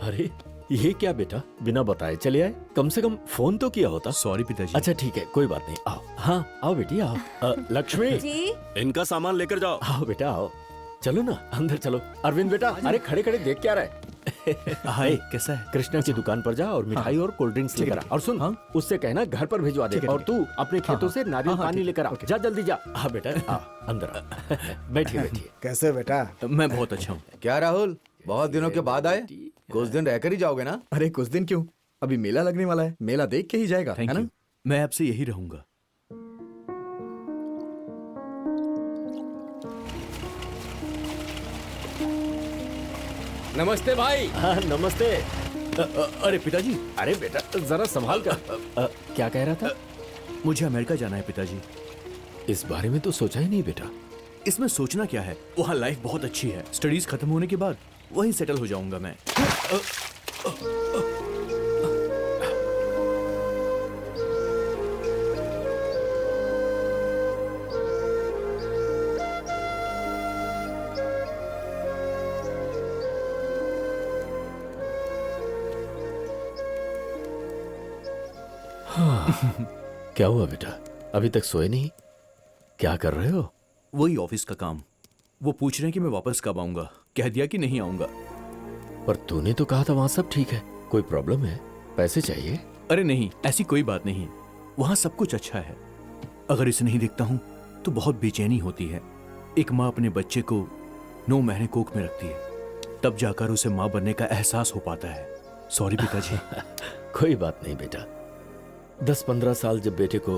अरे ये क्या बेटा, बिना बताए चले आए? कम से कम फोन तो किया होता। सॉरी पिताजी। अच्छा ठीक है, कोई बात नहीं। आओ, हाँ आओ बेटी आओ। लक्ष्मी जी? इनका सामान लेकर जाओ। आओ बेटा आओ, चलो ना अंदर चलो। अरविंद बेटा, अरे खड़े खड़े देख क्या रहा है? हाय, कैसा है? कृष्णा की दुकान पर जा और मिठाई और कोल्ड ड्रिंक्स लेकर आ। और सुन, उससे कहना घर पर भिजवा दे। और तू अपने खेतों से नारियल पानी लेकर आ। जा जल्दी जा। हाँ बेटा आ, अंदर आ। बैठिए बैठिए। कैसे बेटा? मैं बहुत अच्छा हूँ। क्या राहुल, बहुत दिनों के बाद आए? कुछ दिन रहकर ही जाओगे ना? अरे कुछ दिन क्यों, अभी मेला लगने वाला है, मेला देख के ही जाएगा, है ना? मैं आपसे यही रहूंगा। नमस्ते भाई। हाँ नमस्ते। अरे पिताजी। अरे बेटा जरा संभाल कर। क्या कह रहा था? मुझे अमेरिका जाना है पिताजी। इस बारे में तो सोचा ही नहीं बेटा। इसमें सोचना क्या है, वहाँ लाइफ बहुत अच्छी है। स्टडीज खत्म होने के बाद वहीं सेटल हो जाऊंगा मैं। क्या हुआ बेटा, अभी तक सोए नहीं? क्या कर रहे हो? वही ऑफिस का काम। वो पूछ रहे हैं कि मैं वापस कब आऊंगा। कह दिया कि नहीं आऊंगा। पर तूने तो कहा था वहां सब ठीक है। कोई प्रॉब्लम है? पैसे चाहिए? अरे नहीं, ऐसी कोई बात नहीं। वहां सब कुछ अच्छा है। अगर इसे नहीं देखता हूं तो बहुत बेचैनी होती है। एक माँ अपने बच्चे को 9 महीने कोख में रखती है, तब जाकर उसे माँ बनने का एहसास हो पाता है। सॉरी पिताजी। कोई बात नहीं बेटा। 10-15 साल जब बेटे को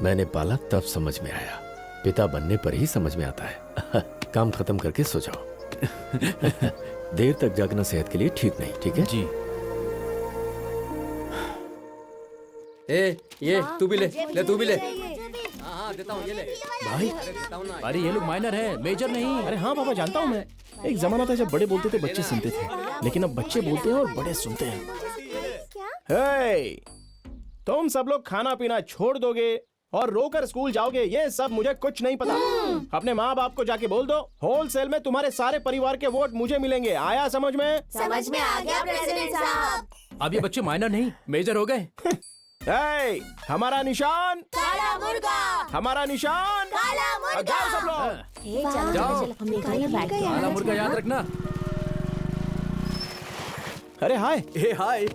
मैंने पाला तब समझ में आया। पिता बनने पर ही समझ में आता है। काम खत्म करके सो जाओ। देर तक जागना सेहत के लिए ठीक नहीं। ठीक है जी। ये तू भी ले तू भी ले। हाँ देता हूँ, ये ले भाई। अरे ये लोग माइनर हैं, मेजर नहीं। अरे हाँ पापा, जानता हूँ मैं। एक जमाना था जब बड़े बोलते थे बच्चे सुनते थे, लेकिन अब बच्चे बोलते हैं और बड़े सुनते हैं। हे, तुम सब लोग खाना पीना छोड़ दोगे और रोकर स्कूल जाओगे, ये सब मुझे कुछ नहीं पता। अपने माँ बाप को जाके बोल दो, होलसेल में तुम्हारे सारे परिवार के वोट मुझे मिलेंगे। आया समझ में? समझ में आ गया प्रेसिडेंट साहब। अब ये बच्चे माइनर नहीं मेजर हो गए। हमारा निशान काला मुर्गा। हमारा निशान काला मुर्गा। जाओ सब लोग। जाओ। काला मुर्गा याद रखना। अरे हाय। हे हाय।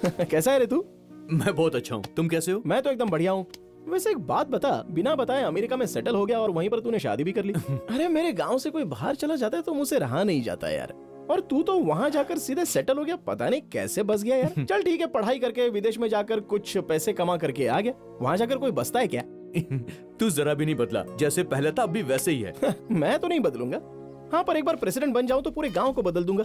कैसा है रे तू? मैं बहुत अच्छा हूँ, तुम कैसे हो? मैं तो एकदम बढ़िया हूँ। वैसे एक बात बता, बिना बताए अमेरिका में सेटल हो गया और वहीं पर तूने शादी भी कर ली। अरे मेरे गांव से कोई बाहर चला जाता है तो मुझसे रहा नहीं जाता यार। और तू तो वहां जाकर सीधे सेटल हो गया, पता नहीं कैसे बस गया यार। चल ठीक है, पढ़ाई करके विदेश में जाकर कुछ पैसे कमा करके आ गया। वहां जाकर कोई बसता है क्या? तू जरा भी नहीं बदला, जैसे पहले था अभी वैसे ही है। मैं तो नहीं बदलूंगा। हाँ, पर एक बार प्रेसिडेंट बन जाऊं तो पूरे गांव को बदल दूंगा।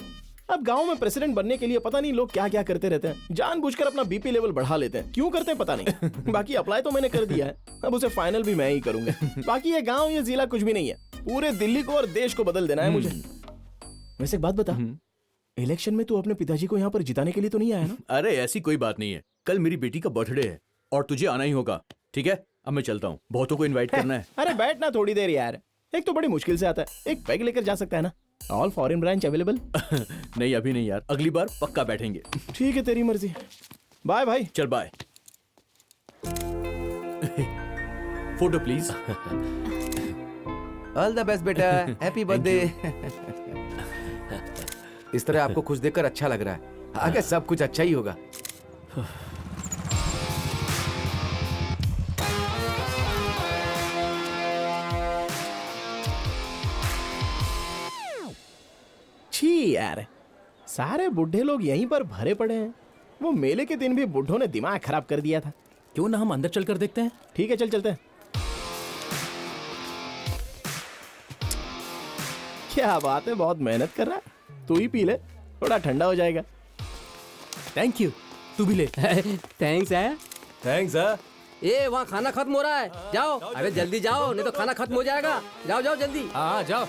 अब गांव में प्रेसिडेंट बनने के लिए पता नहीं लोग क्या क्या करते रहते हैं, जानबूझकर अपना बीपी लेवल बढ़ा लेते हैं। क्यों करते हैं पता नहीं। बाकी अप्लाई तो मैंने कर दिया है, अब उसे फाइनल भी मैं ही करूंगा। बाकी ये गांव ये जिला कुछ भी नहीं है, पूरे दिल्ली को और देश को बदल देना है मुझे। वैसे एक बात बता, इलेक्शन में तू अपने पिताजी को यहाँ पर जिताने के लिए तो नहीं आया ना? अरे ऐसी कोई बात नहीं है, कल मेरी बेटी का बर्थडे है और तुझे आना ही होगा। ठीक है, अब मैं चलता हूँ, बहुतों को इनवाइट करना है। अरे बैठना थोड़ी देर यार, एक तो बड़ी मुश्किल से आता है, एक पैग लेकर जा सकता है ना। All foreign branch available? नहीं अभी नहीं यार, अगली बार पक्का बैठेंगे। ठीक है, तेरी मर्जी। बाय भाई। चल bye. Photo please. All the best बेटा, हैप्पी बर्थडे। इस तरह आपको खुश देखकर अच्छा लग रहा है, आगे सब कुछ अच्छा ही होगा। छी यार, सारे बुढ़े लोग यहीं पर भरे पड़े हैं। वो मेले के दिन भी बुढ़ों ने दिमाग खराब कर दिया था। क्यों ना हम अंदर चलकर देखते हैं? ठीक है, चल चलते हैं। क्या बात है, बहुत मेहनत कर रहा है। तू ही पी ले, थोड़ा ठंडा हो जाएगा। Thank you. तू भी ले। थैंक्स है। थैंक्स है। ए वहाँ खाना खत्म हो रहा है, जाओ। अरे जल्दी जाओ, नहीं तो खाना खत्म हो जाएगा। जाओ जाओ जल्दी। हाँ जाओ।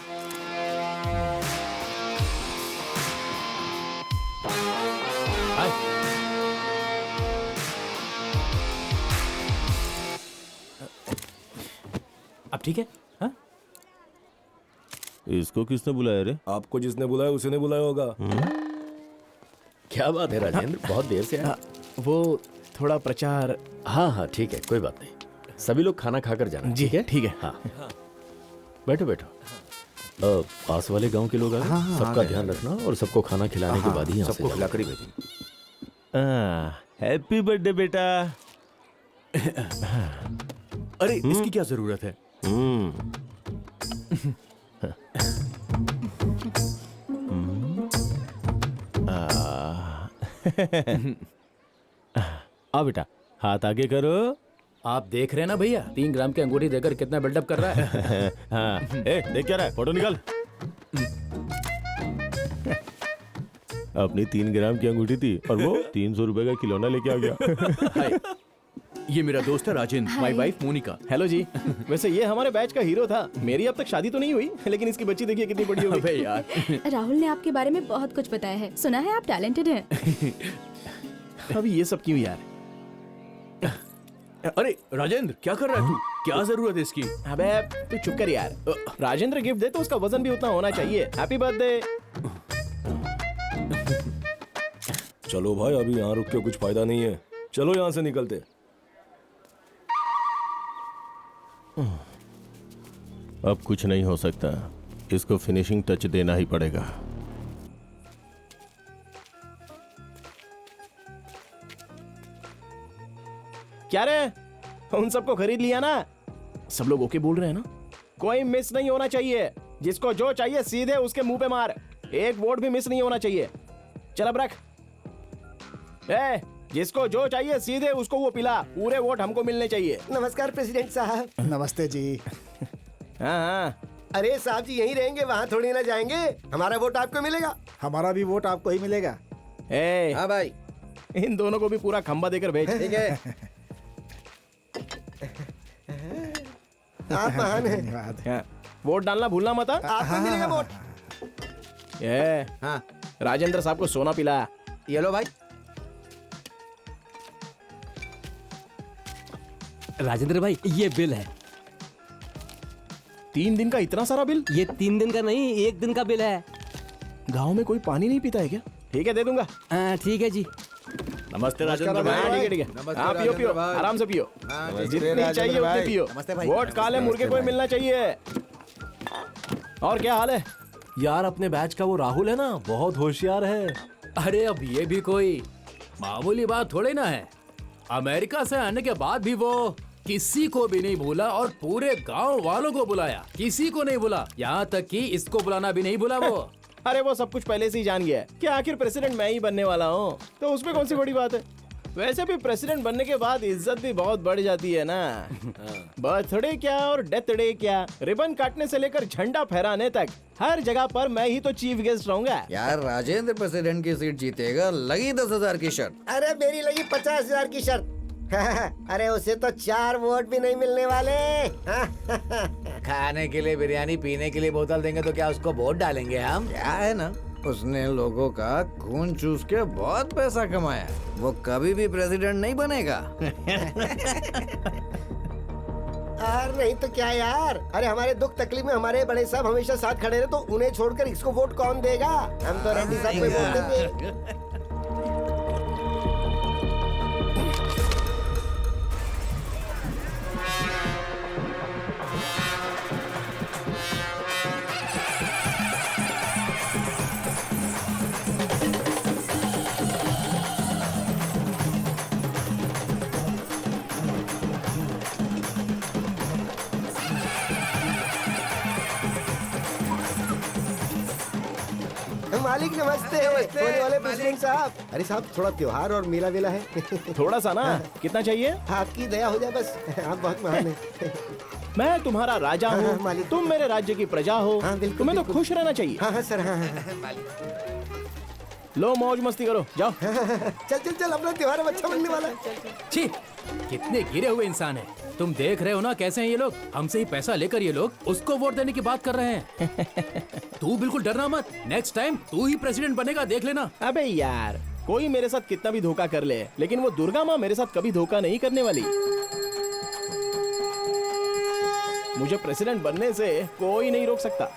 अब ठीक है? हाँ? इसको किसने बुलाया रे? आपको जिसने बुलाया उसी ने बुलाया होगा। क्या बात है राजेंद्र, बहुत देर से आए। वो थोड़ा प्रचार। हाँ हाँ ठीक है, कोई बात नहीं। सभी लोग खाना खाकर जाना। जी है, ठीक है। हाँ बैठो बैठो। पास वाले गांव के लोग आ गए। सबका ध्यान रखना और सबको खाना खिलाने के बाद ही यहाँ से सबको खिलाकर ही भेजेंगे। हैप्पी बर्थडे बेटा। अरे इसकी क्या जरूरत है? आ बेटा, हाथ आगे करो। आप देख रहे हैं ना भैया, 3 ग्राम की अंगूठी देकर कितना बिल्डअप कर रहा है। हाँ, देख क्या रहा है, फोटो निकाल। अपनी 3 ग्राम की अंगूठी थी और वो 300 रुपए का खिलौना लेके आ गया। हाय, ये मेरा दोस्त है Rajendra, my wife Monika. Hello ji. वैसे ये हमारे बैच का हीरो था। मेरी अब तक शादी तो नहीं हुई, लेकिन इसकी बच्ची देखिए कितनी बड़ी हो गई। यार राहुल ने आपके बारे में बहुत कुछ बताया है, सुना है आप टैलेंटेड हैं। अभी ये सब क्यों यार? अरे राजेंद्र क्या कर रहा है तू? क्या जरूरत है इसकी? अबे तू चुप कर यार। राजेंद्र गिफ्ट दे तो उसका वजन भी उतना होना चाहिए। Happy birthday. चलो भाई, अभी यहाँ रुक के कुछ फायदा नहीं है। चलो यहाँ से निकलते। अब कुछ नहीं हो सकता, इसको फिनिशिंग टच देना ही पड़ेगा। क्या रे, उन सबको खरीद लिया ना? सब लोग ओके बोल रहे हैं ना? कोई मिस नहीं होना चाहिए। जिसको जो चाहिए सीधे उसके मुंह पे मार। एक वोट भी मिस नहीं होना चाहिए। चल अब रख। जिसको जो चाहिए सीधे उसको वो पिला। पूरे वोट हमको मिलने चाहिए। नमस्कार प्रेसिडेंट साहब। नमस्ते जी। हाँ। अरे साहब जी यहीं रहेंगे, वहाँ थोड़ी ना जाएंगे। हमारा वोट आपको मिलेगा। हमारा भी वोट आपको ही मिलेगा। हाँ भाई, इन दोनों को भी पूरा खंबा देकर भेज। ठीक है। आप महान हैं। वोट डालना भूलना मत। आपको मिलेगा वोट। राजेंद्र साहब को सोना पिला। ये लो भाई। राजेंद्र भाई ये बिल है। 3 दिन का इतना सारा बिल? ये 3 दिन का नहीं, 1 दिन का बिल है। गांव में कोई पानी नहीं पीता है क्या? ठीक है, दे दूंगा। ठीक है जी। नमस्ते राजेंद्र भाई। ठीक है। हाँ पियो पियो, आराम से पियो। जितनी चाहिए उतनी पियो। वोट काले मुर्गे को मिलना चाहिए। और क्या हाल है? यार अपने बैच का वो राहुल है ना, बहुत होशियार है। अरे अब ये भी कोई मामूली बात थोड़ी ना है। अमेरिका से आने के बाद भी वो किसी को भी नहीं भूला और पूरे गांव वालों को बुलाया। किसी को नहीं भूला, यहाँ तक कि इसको बुलाना भी नहीं भूला वो। अरे वो सब कुछ पहले से ही जान गया है कि आखिर प्रेसिडेंट मैं ही बनने वाला हूँ, तो उसमें कौन सी बड़ी बात है। वैसे भी प्रेसिडेंट बनने के बाद इज्जत भी बहुत बढ़ जाती है ना। बर्थडे क्या और डेथ डे क्या, रिबन काटने से लेकर झंडा फहराने तक हर जगह पर मैं ही तो चीफ गेस्ट रहूंगा। यार राजेंद्र प्रेसिडेंट की सीट जीतेगा, लगी 10,000 की शर्त। अरे मेरी लगी 50,000 की शर्त। अरे उसे तो 4 वोट भी नहीं मिलने वाले। खाने के लिए बिरयानी, पीने के लिए बोतल देंगे तो क्या उसको वोट डालेंगे हम? क्या है ना, उसने लोगों का खून चूस के बहुत पैसा कमाया। वो कभी भी प्रेसिडेंट नहीं बनेगा। अरे नहीं तो क्या यार। अरे हमारे दुख तकलीफ में हमारे बड़े साहब हमेशा साथ खड़े रहे, तो उन्हें छोड़कर इसको वोट कौन देगा? हम तो रेड्डी साहब को वोट देंगे। मालिक नमस्ते। होने वाले प्रेसिडेंट साहब। अरे साहब थोड़ा त्योहार और मेला वेला है। थोड़ा सा ना। कितना चाहिए? आपकी दया हो जाए बस। आप बहुत महान हैं। मैं तुम्हारा राजा हूँ, तुम मेरे राज्य की प्रजा हो, तुम्हें तो खुश रहना चाहिए। हाँ सर। हाँ। लो मौज मस्ती करो, जाओ। चल अपना त्योहार अब अच्छा बनने वाला है। छी, कितने गिरे हुए इंसान हैं। तुम देख रहे हो ना कैसे हैं ये लोग। हमसे ही पैसा लेकर ये लोग उसको वोट देने की बात कर रहे हैं। तू बिल्कुल डरना मत, नेक्स्ट टाइम तू ही प्रेसिडेंट बनेगा, देख लेना। अबे यार, कोई मेरे साथ कितना भी धोखा कर ले, लेकिन वो दुर्गा माँ मेरे साथ कभी धोखा नहीं करने वाली। मुझे प्रेसिडेंट बनने से कोई नहीं रोक सकता।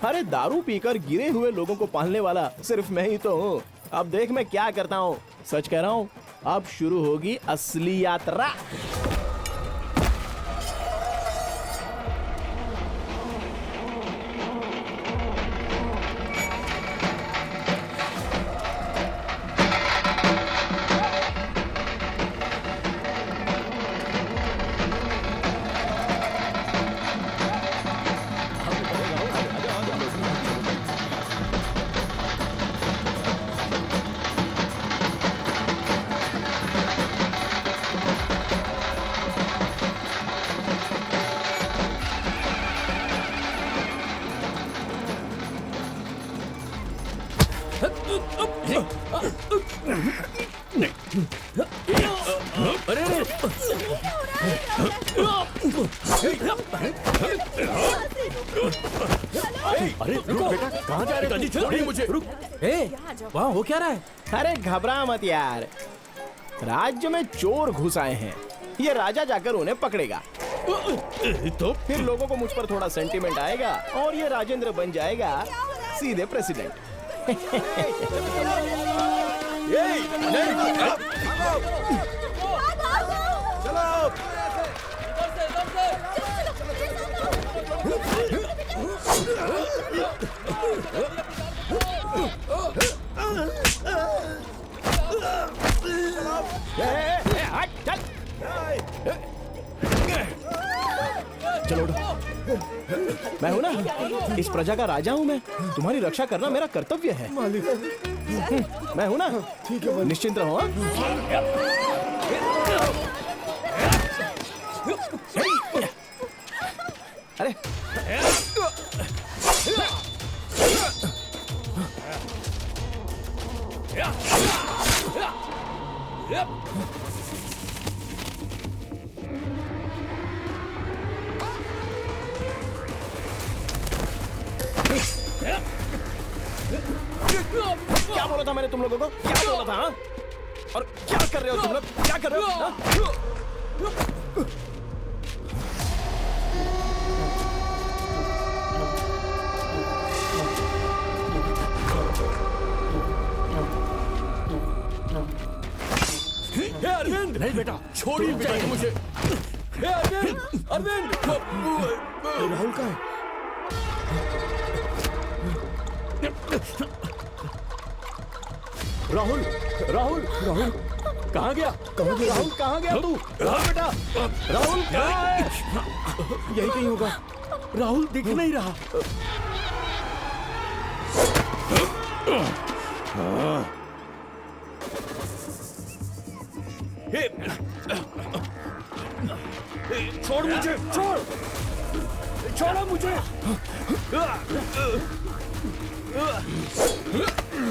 अरे दारू पीकर गिरे हुए लोगों को पालने वाला सिर्फ मैं ही तो हूँ। अब देख मैं क्या करता हूँ। सच कह रहा हूँ, अब शुरू होगी असली यात्रा। अरे रुको बेटा, कहाँ जा रहे हो? छोड़िए मुझे। रुक। वहाँ हो क्या रहा है? अरे घबरा मत यार, राज्य में चोर घुस आए हैं। ये राजा जाकर उन्हें पकड़ेगा, तो फिर लोगों को मुझ पर थोड़ा सेंटीमेंट आएगा और ये राजेंद्र बन जाएगा सीधे प्रेसिडेंट। चलो मैं हूं ना, इस प्रजा का राजा हूं मैं। तुम्हारी रक्षा करना मेरा कर्तव्य है। मैं हूं ना, ठीक है, निश्चिंत रहो। अरे क्या बोला था मैंने तुम लोगों को? क्या बोला था? हाँ? और क्या कर रहे हो तुम लोग? क्या कर रहे हो? हाँ? अरविंद! नहीं बेटा, छोड़िए बेटा मुझे। अरविंद! अरविंद! राहुल का है। राहुल! राहुल! राहुल! कहाँ गया? राहुल कहाँ गया तू? राहुल बेटा! राहुल कहाँ है? यही कहीं होगा। राहुल दिख नहीं रहा। छोड़ मुझे, छोड़, छोड़ो मुझे।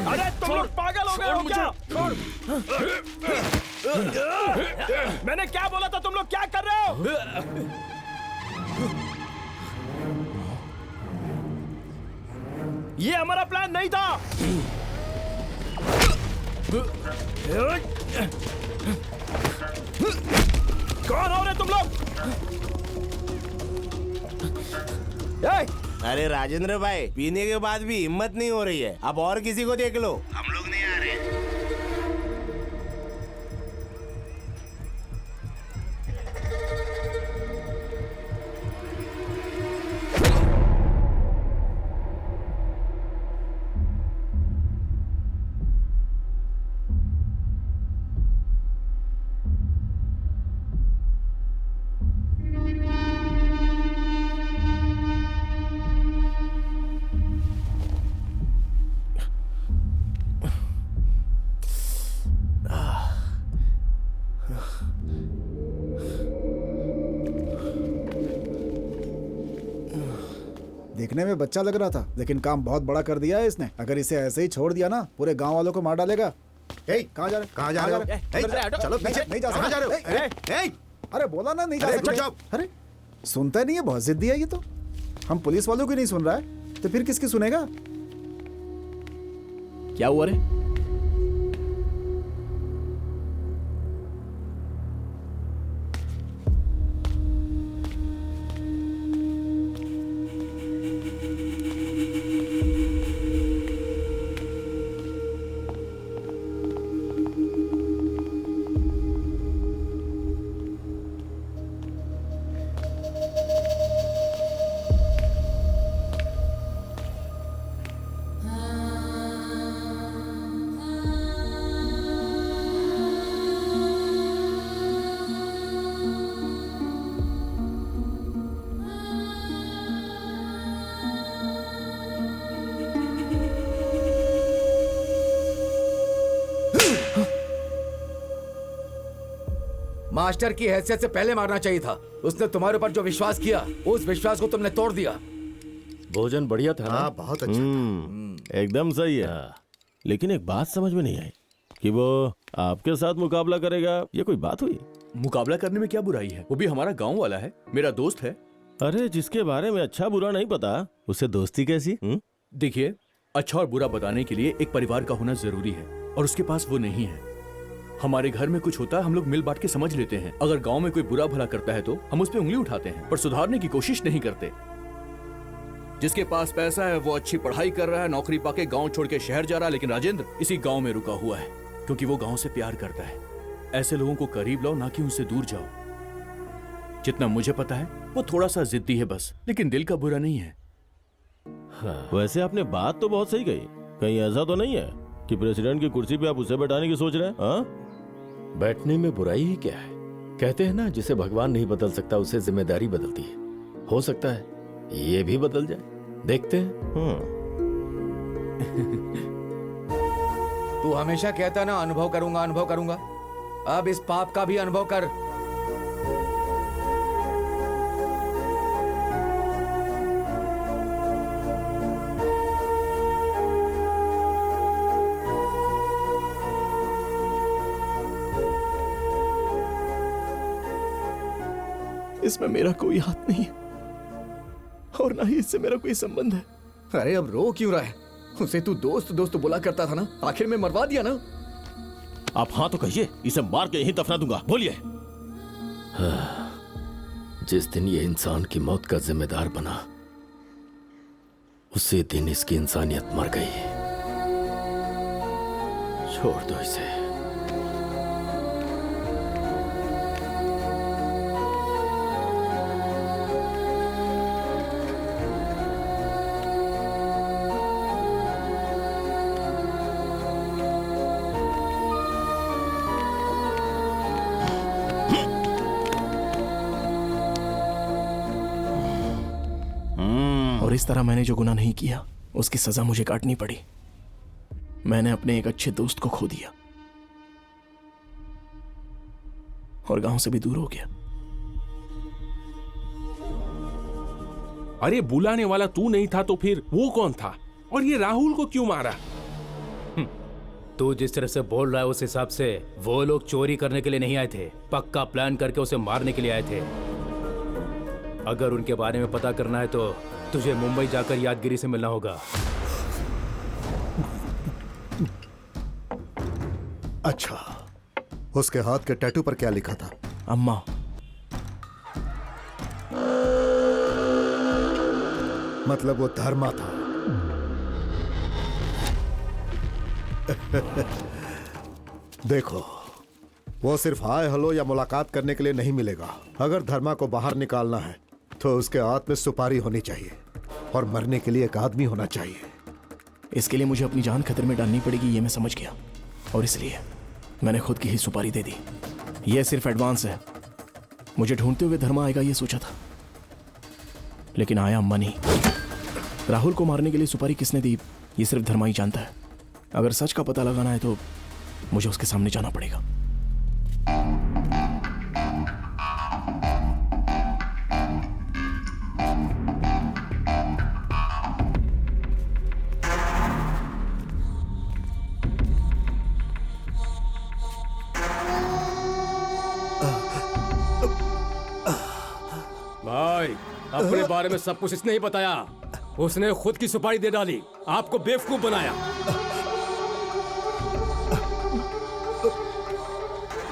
अरे तुम लोग पागल हो गए हो क्या? मैंने क्या बोला था? तुम लोग क्या कर रहे हो? ये हमारा प्लान नहीं था। कौन हो रहे तुम लोग? अरे राजेंद्र भाई, पीने के बाद भी हिम्मत नहीं हो रही है। अब और किसी को देख लो। हम लोग नहीं आ रहे। देखने में बच्चा लग रहा था, लेकिन काम बहुत बड़ा कर दिया है इसने। अगर इसे ऐसे ही छोड़ दिया ना, पूरे गांव वालों को मार डालेगा। कहाँ जा रहे? कहाँ जा रहे हो? चलो पीछे। नहीं जा कहाँ जा रहे हो? सकते। अरे बोला ना नहीं जा सकते। अरे सुनता नहीं है, बहुत जिद्दी है ये तो। हम पुलिस वालों की नहीं सुन रहा है तो फिर किसकी सुनेगा? क्या हुआ रे? मास्टर की हैसियत से पहले मारना चाहिए था। उसने तुम्हारे ऊपर जो विश्वास किया, उस विश्वास को तुमने तोड़ दिया। भोजन बढ़िया था ना? हाँ, बहुत अच्छा था। एकदम सही है। लेकिन एक बात समझ में नहीं आई कि वो आपके साथ मुकाबला करेगा। ये कोई बात हुई? मुकाबला करने में क्या बुराई है? वो भी हमारा गांव वाला है, मेरा दोस्त है। अरे जिसके बारे में अच्छा बुरा नहीं पता, उससे दोस्ती कैसी? देखिए, अच्छा और बुरा बताने के लिए एक परिवार का होना जरूरी है, और उसके पास वो नहीं है। हमारे घर में कुछ होता है, हम लोग मिल बांट के समझ लेते हैं। अगर गांव में कोई बुरा भला करता है तो हम उस पे उंगली उठाते हैं, पर सुधारने की कोशिश नहीं करते। जिसके पास पैसा है वो अच्छी पढ़ाई कर रहा है, नौकरी पाके गांव छोड़ के शहर जा रहा है, लेकिन राजेंद्र इसी गांव में रुका हुआ है क्योंकि वो गांव से प्यार करता है। ऐसे लोगों को करीब लाओ, ना कि उनसे दूर जाओ। जितना मुझे पता है वो थोड़ा सा जिद्दी है बस, लेकिन दिल का बुरा नहीं है। वैसे आपने बात तो बहुत सही कही। कहीं ऐसा तो नहीं है कि प्रेसिडेंट की कुर्सी पे आप उसे बैठाने की सोच रहे हैं? हाँ, बैठने में बुराई ही क्या है? कहते हैं ना, जिसे भगवान नहीं बदल सकता उसे जिम्मेदारी बदलती है। हो सकता है ये भी बदल जाए, देखते हैं। तू हमेशा कहता ना अनुभव करूंगा अनुभव करूंगा, अब इस पाप का भी अनुभव कर। इसमें मेरा कोई हाथ नहीं है और ना ही इससे मेरा कोई संबंध है। अरे अब रो क्यों रहा है? उसे तू दोस्त दोस्त बुला करता था ना, आखिर में मरवा दिया ना। आप हाँ तो कहिए, इसे मार के यहीं दफना दूंगा। बोलिए। जिस दिन ये इंसान की मौत का जिम्मेदार बना, उसी दिन इसकी इंसानियत मर गई। छोड़ दो इसे। और इस तरह मैंने जो गुनाह नहीं किया उसकी सजा मुझे काटनी पड़ी। मैंने अपने एक अच्छे दोस्त को खो दिया और गांव से भी दूर हो गया। अरे बुलाने वाला तू नहीं था तो फिर वो कौन था? और ये राहुल को क्यों मारा? तू जिस तरह से बोल रहा है उस हिसाब से वो लोग चोरी करने के लिए नहीं आए थे, पक्का प्लान करके उसे मारने के लिए आए थे। अगर उनके बारे में पता करना है तो तुझे मुंबई जाकर यादगिरी से मिलना होगा। अच्छा, उसके हाथ के टैटू पर क्या लिखा था? अम्मा। मतलब वो धर्मा था। देखो, वो सिर्फ हाय हेलो या मुलाकात करने के लिए नहीं मिलेगा। अगर धर्मा को बाहर निकालना है तो उसके हाथ में सुपारी होनी चाहिए और मरने के लिए एक आदमी होना चाहिए। इसके लिए मुझे अपनी जान खतरे में डालनी पड़ेगी, ये मैं समझ गया, और इसलिए मैंने खुद की ही सुपारी दे दी। यह सिर्फ एडवांस है। मुझे ढूंढते हुए धर्मा आएगा ये सोचा था, लेकिन आया अम्मा नहीं। राहुल को मारने के लिए सुपारी किसने दी ये सिर्फ धर्मा ही जानता है। अगर सच का पता लगाना है तो मुझे उसके सामने जाना पड़ेगा। बॉय, अपने बारे में सब कुछ इसने ही बताया। उसने खुद की सुपारी दे डाली, आपको बेवकूफ बनाया।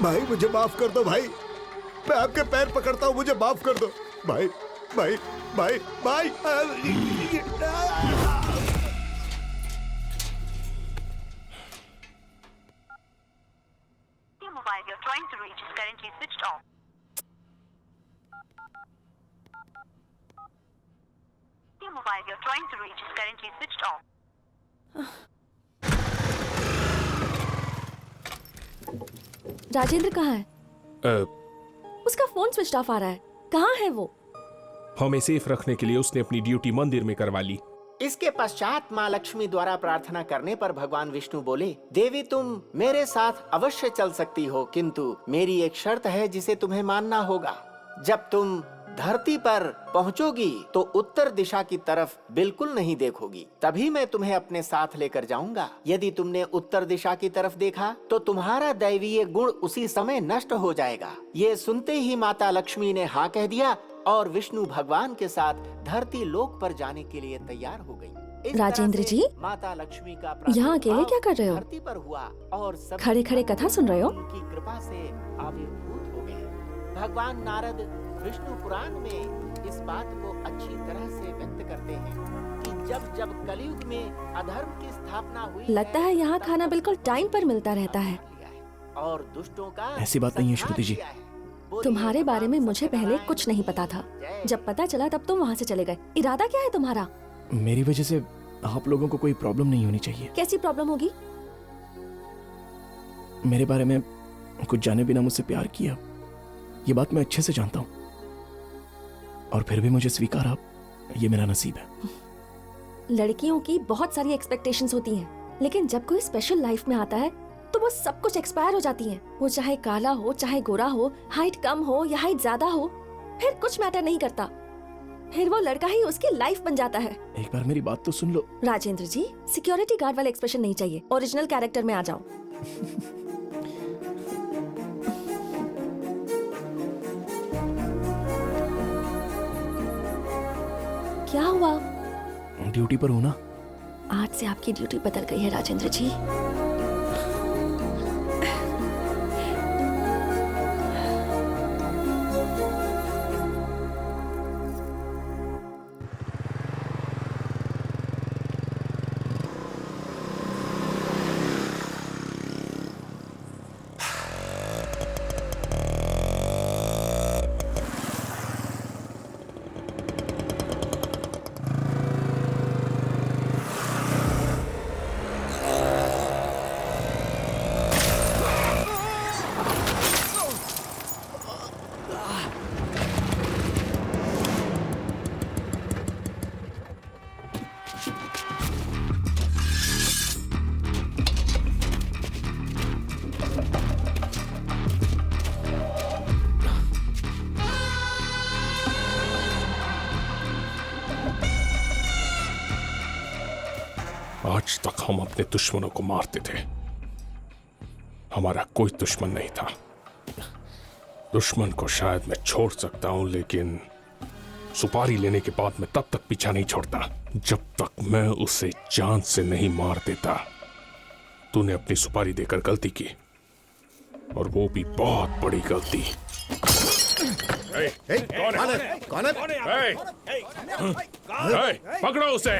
भाई मुझे माफ कर दो भाई, मैं आपके पैर पकड़ता हूँ, मुझे माफ कर दो भाई भाई भाई भाई। The mobile you're trying to reach is currently switched off. The mobile you're trying to reach is currently switched off. Rajendra कहाँ है? उसका फोन स्विच ऑफ आ रहा है। कहाँ है वो? हमें सेफ रखने के लिए उसने अपनी ड्यूटी मंदिर में करवा ली। इसके पश्चात माँ लक्ष्मी द्वारा प्रार्थना करने पर भगवान विष्णु बोले, देवी तुम मेरे साथ अवश्य चल सकती हो, किंतु मेरी एक शर्त है जिसे तुम्हें मानना होगा। जब तुम धरती पर पहुंचोगी तो उत्तर दिशा की तरफ बिल्कुल नहीं देखोगी, तभी मैं तुम्हें अपने साथ लेकर जाऊंगा। यदि तुमने उत्तर दिशा की तरफ देखा तो तुम्हारा दैवीय गुण उसी समय नष्ट हो जाएगा। ये सुनते ही माता लक्ष्मी ने हाँ कह दिया और विष्णु भगवान के साथ धरती लोक पर जाने के लिए तैयार हो गई। राजेंद्र जी, माता लक्ष्मी का यहाँ अकेले क्या कर रहे हो? धरती पर हुआ और सब खड़े खड़े कथा सुन रहे हो? उनकी कृपा से आविर्भूत हो गए। भगवान नारद विष्णु पुराण में इस बात को अच्छी तरह से व्यक्त करते हैं कि जब जब कलयुग में अधर्म की स्थापना हुई, लगता है यहाँ खाना बिल्कुल टाइम पर मिलता रहता है। और दुष्टों का ऐसी बात नहीं है श्रुति जी। तुम्हारे बारे में मुझे पहले कुछ नहीं पता था, जब पता चला तब तुम वहाँ से चले गए। इरादा क्या है तुम्हारा? मेरी वजह से आप लोगों को कोई प्रॉब्लम नहीं होनी चाहिए। कैसी प्रॉब्लम होगी? मेरे बारे में कुछ जाने बिना मुझसे प्यार किया, ये बात मैं अच्छे से जानता हूँ, और फिर भी मुझे स्वीकारा, ये मेरा नसीब है। लड़कियों की बहुत सारी एक्सपेक्टेशंस होती हैं, लेकिन जब कोई स्पेशल लाइफ में आता है तो वो सब कुछ एक्सपायर हो जाती हैं। वो चाहे काला हो, चाहे गोरा हो, हाइट कम हो या हाइट ज्यादा हो, फिर कुछ मैटर नहीं करता। फिर वो लड़का ही उसकी लाइफ बन जाता है। एक बार मेरी बात तो सुन लो। राजेंद्र जी, सिक्योरिटी गार्ड वाले एक्सप्रेशन नहीं चाहिए, ओरिजिनल कैरेक्टर में आ जाओ। क्या हुआ? ड्यूटी पर हूँ ना। आज से आपकी ड्यूटी बदल गई है राजेंद्र जी। आज तक हम अपने दुश्मनों को मारते थे, हमारा कोई दुश्मन नहीं था। दुश्मन को शायद मैं छोड़ सकता हूं, लेकिन सुपारी लेने के बाद मैं तब तक पीछा नहीं छोड़ता जब तक मैं उसे जान से नहीं मार देता। तूने अपनी सुपारी देकर गलती की, और वो भी बहुत बड़ी गलती। कौन है? पकड़ो उसे।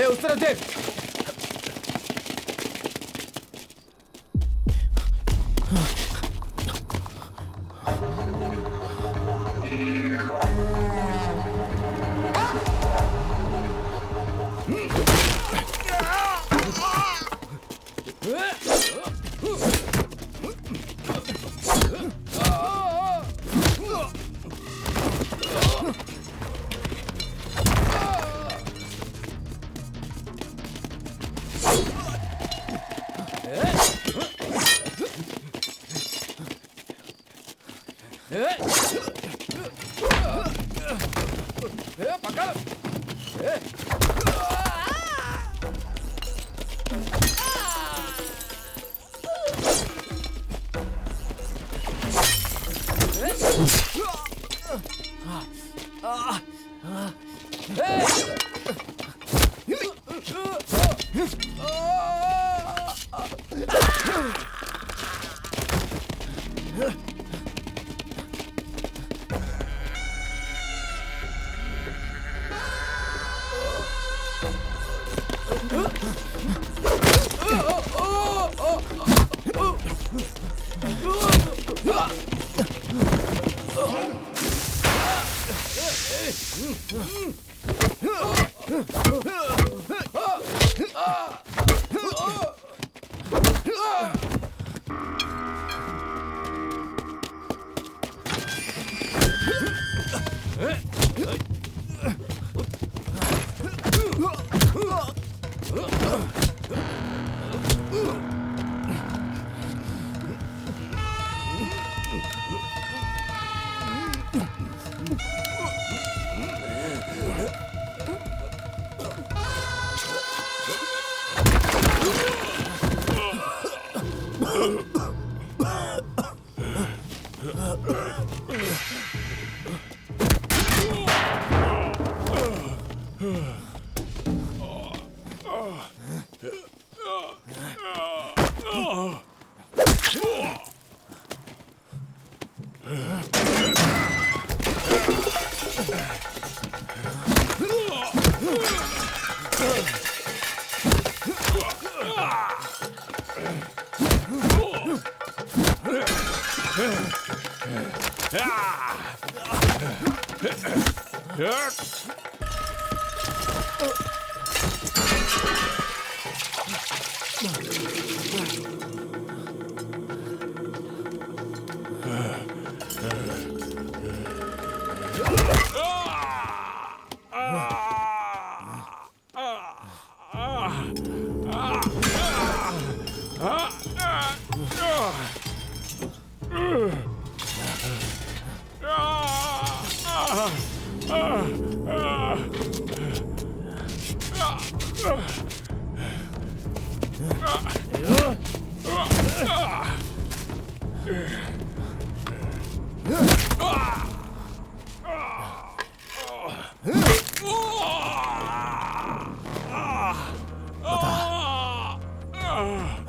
उस तरफ देख।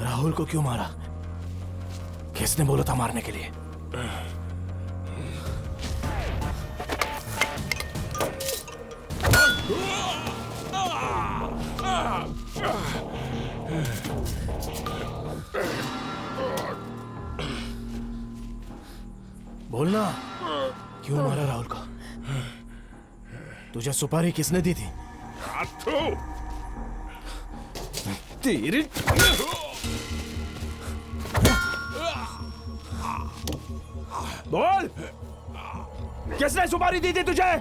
राहुल को क्यों मारा? किसने बोला था मारने के लिए? बोलना, क्यों मारा राहुल को? तुझे सुपारी किसने दी थी? तेरी बोल, किसने सुपारी दी थी तुझे?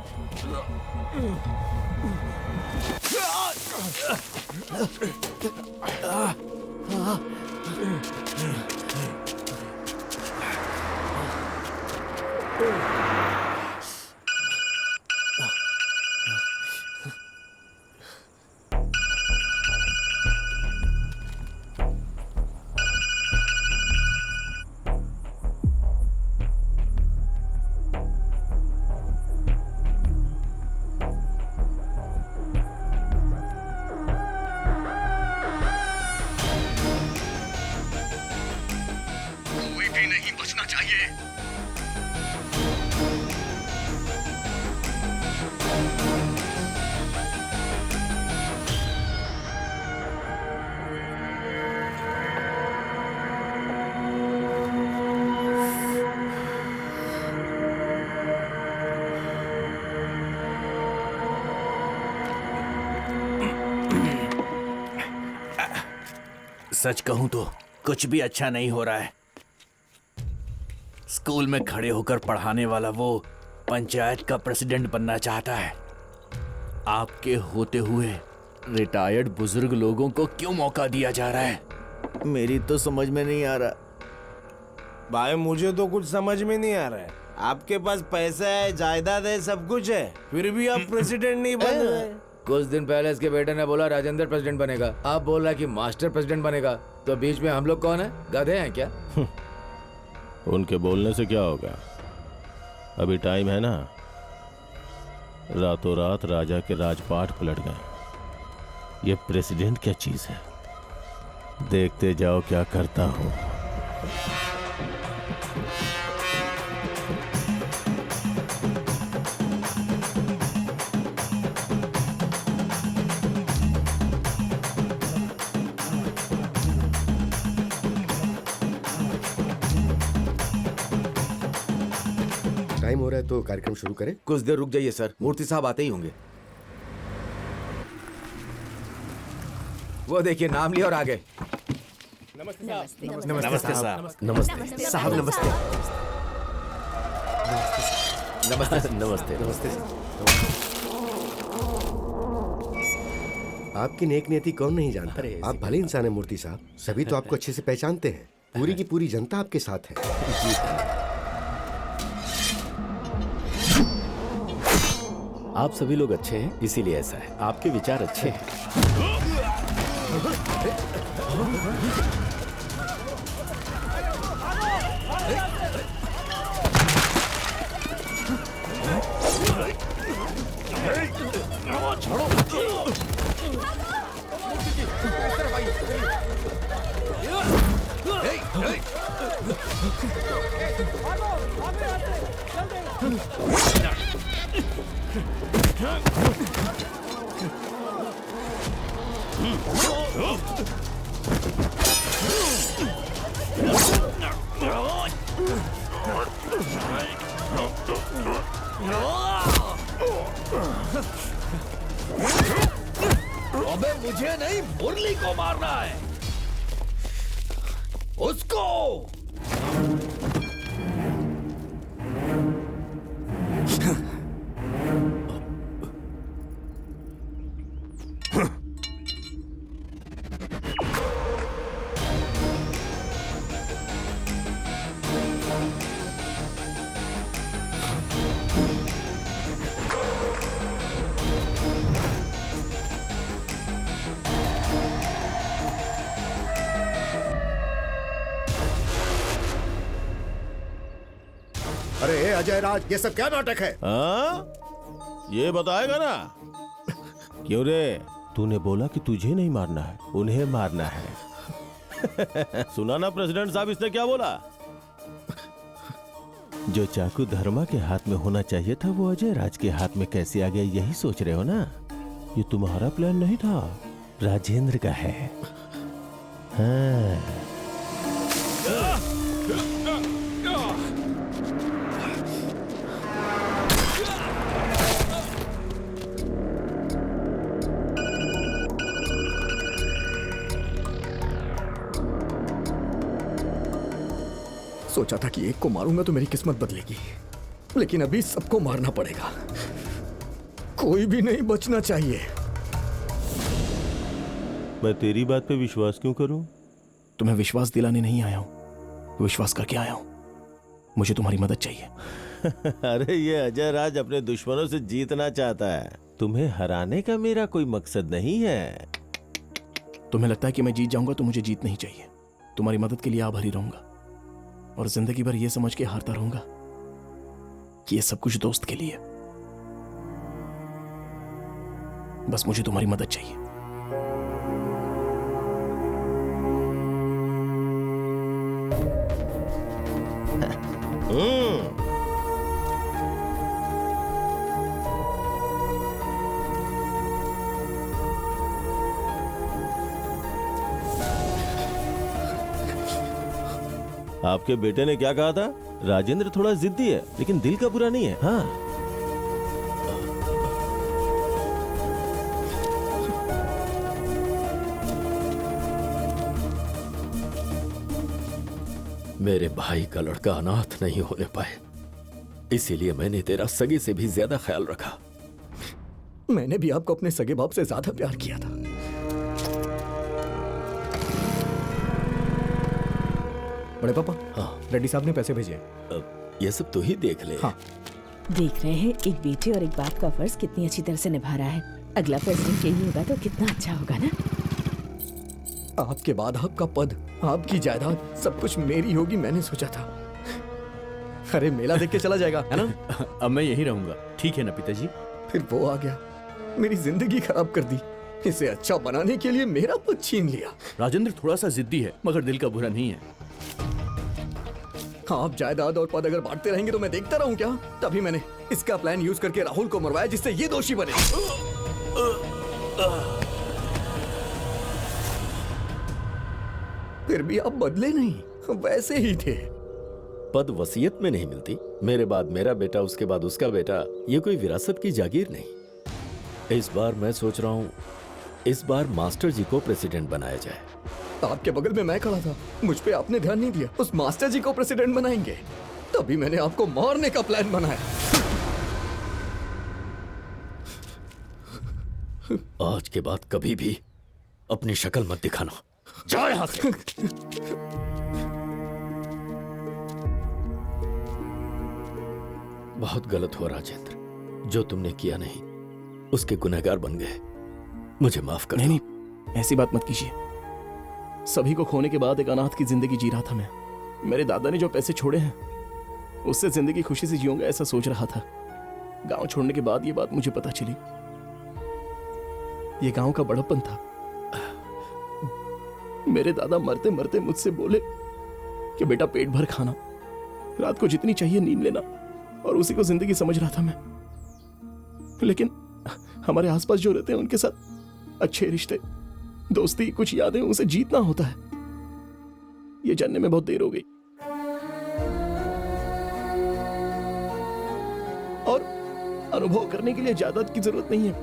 सच कहूं तो कुछ भी अच्छा नहीं हो रहा है। स्कूल में खड़े होकर पढ़ाने वाला वो पंचायत का प्रेसिडेंट बनना चाहता है। आपके होते हुए रिटायर्ड बुजुर्ग लोगों को क्यों मौका दिया जा रहा है? मेरी तो समझ में नहीं आ रहा भाई, मुझे तो कुछ समझ में नहीं आ रहा है। आपके पास पैसा है, जायदाद है, सब कुछ है, फिर भी आप प्रेसिडेंट नहीं बन रहे। कुछ दिन पहले इसके बेटे ने बोला राजेंद्र प्रेसिडेंट बनेगा, आप बोल रहा है कि मास्टर प्रेसिडेंट बनेगा। तो बीच में हम लोग कौन है? गधे हैं क्या? उनके बोलने से क्या होगा? अभी टाइम है ना। रातों रात राजा के राजपाट पलट गए। ये प्रेसिडेंट क्या चीज है? देखते जाओ क्या करता हूं। टाइम हो रहा है तो कार्यक्रम शुरू करें। कुछ देर रुक जाइए सर, मूर्ति साहब आते ही होंगे। वो देखिए नाम लिया और आ गए। नमस्ते साहब। नमस्ते साहब नमस्ते। नमस्ते नमस्ते नमस्ते। आपकी नेक नियति कौन नहीं जानता। आप भले इंसान है मूर्ति साहब, सभी तो आपको अच्छे से पहचानते हैं। पूरी की पूरी जनता आपके साथ है। आप सभी लोग अच्छे हैं, इसीलिए ऐसा है। आपके विचार अच्छे हैं। अबे मुझे नहीं, मुरली को मारना है। उसको अरे अजय राज, ये सब क्या नाटक है? ये बताएगा ना? क्यों रे? तूने बोला कि तुझे नहीं मारना है, उन्हें मारना है। सुना ना प्रेसिडेंट साहब, इसने क्या बोला? जो चाकू धर्मा के हाथ में होना चाहिए था वो अजय राज के हाथ में कैसे आ गया, यही सोच रहे हो ना? ये तुम्हारा प्लान नहीं था, राजेंद्र का है। हाँ। सोचा था कि एक को मारूंगा तो मेरी किस्मत बदलेगी, लेकिन अभी सबको मारना पड़ेगा। कोई भी नहीं बचना चाहिए। मैं तेरी बात पे विश्वास क्यों करूं? तुम्हें विश्वास दिलाने नहीं आया हूं, विश्वास करके आया हूं। मुझे तुम्हारी मदद चाहिए। अरे ये अजय राज अपने दुश्मनों से जीतना चाहता है, तुम्हें हराने का मेरा कोई मकसद नहीं है। तुम्हें लगता है कि मैं जीत जाऊंगा तो मुझे जीत नहीं चाहिए। तुम्हारी मदद के लिए आभारी रहूंगा और जिंदगी भर यह समझ के हारता रहूंगा कि ये सब कुछ दोस्त के लिए। बस मुझे तुम्हारी मदद चाहिए। आपके बेटे ने क्या कहा था? राजेंद्र थोड़ा जिद्दी है लेकिन दिल का बुरा नहीं है। हाँ, मेरे भाई का लड़का अनाथ नहीं होने पाए, इसीलिए मैंने तेरा सगे से भी ज्यादा ख्याल रखा। मैंने भी आपको अपने सगे बाप से ज्यादा प्यार किया था। बड़े पापा, हाँ, रेड्डी साहब ने पैसे भेजे। ये सब तू ही देख ले। हाँ। देख रहे हैं एक बेटे और एक बाप का फर्ज कितनी अच्छी तरह से निभा रहा है। अगला प्रेसिडेंट यही होगा तो कितना अच्छा होगा ना। आपके बाद आपका पद, आपकी जायदाद, सब कुछ मेरी होगी, मैंने सोचा था। अरे मेला देख के चला जाएगा, है ना? अब मैं यही रहूंगा। ठीक है ना पिताजी? फिर वो आ गया, मेरी जिंदगी खराब कर दी। इसे अच्छा बनाने के लिए मेरा पद छीन लिया। राजेंद्र थोड़ा सा जिद्दी है मगर दिल का बुरा नहीं है। आप जायदाद और पद अगर बांटते रहेंगे तो मैं देखता रहूं क्या? तभी मैंने इसका प्लान यूज करके राहुल को मरवाया जिससे ये दोषी बने। फिर भी आप बदले नहीं, वैसे ही थे। पद वसीयत में नहीं मिलती। मेरे बाद मेरा बेटा, उसके बाद उसका बेटा, ये कोई विरासत की जागीर नहीं। इस बार मैं सोच रहा हूं इस बार मास्टर जी को प्रेसिडेंट बनाया जाए। आपके बगल में मैं खड़ा था, मुझ पे आपने ध्यान नहीं दिया। उस मास्टर जी को प्रेसिडेंट बनाएंगे, तभी मैंने आपको मारने का प्लान बनाया। आज के बाद कभी भी अपनी शक्ल मत दिखाना। जाओ यहां से। बहुत गलत हुआ राजेंद्र, जो तुमने किया नहीं उसके गुनहगार बन गए। मुझे माफ कर। नहीं, ऐसी बात मत कीजिए। सभी को खोने के बाद एक अनाथ की जिंदगी जी रहा था मैं। मेरे दादा ने जो पैसे छोड़े हैं उससे जिंदगी खुशी से जीऊंगा ऐसा सोच रहा था। गांव छोड़ने के बाद ये बात मुझे पता चली। ये गांव का बड़प्पन था। मेरे दादा मरते मरते मुझसे बोले कि बेटा पेट भर खाना, रात को जितनी चाहिए नींद लेना, और उसी को जिंदगी समझ रहा था मैं। लेकिन हमारे आसपास जो रहते हैं उनके साथ अच्छे रिश्ते, दोस्ती, कुछ यादें, उसे जीतना होता है। ये जानने में बहुत देर हो गई और अनुभव करने के लिए जायदाद की जरूरत नहीं है,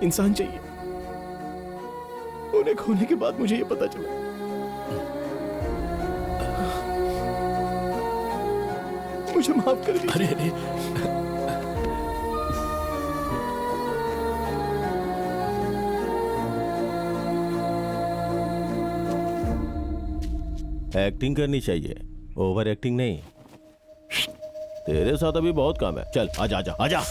इंसान चाहिए। उन्हें खोने के बाद मुझे ये पता चला। मुझे माफ कर दीजिए। अरे एक्टिंग करनी चाहिए, ओवर एक्टिंग नहीं। तेरे साथ अभी बहुत काम है। चल आजा आजा आजा।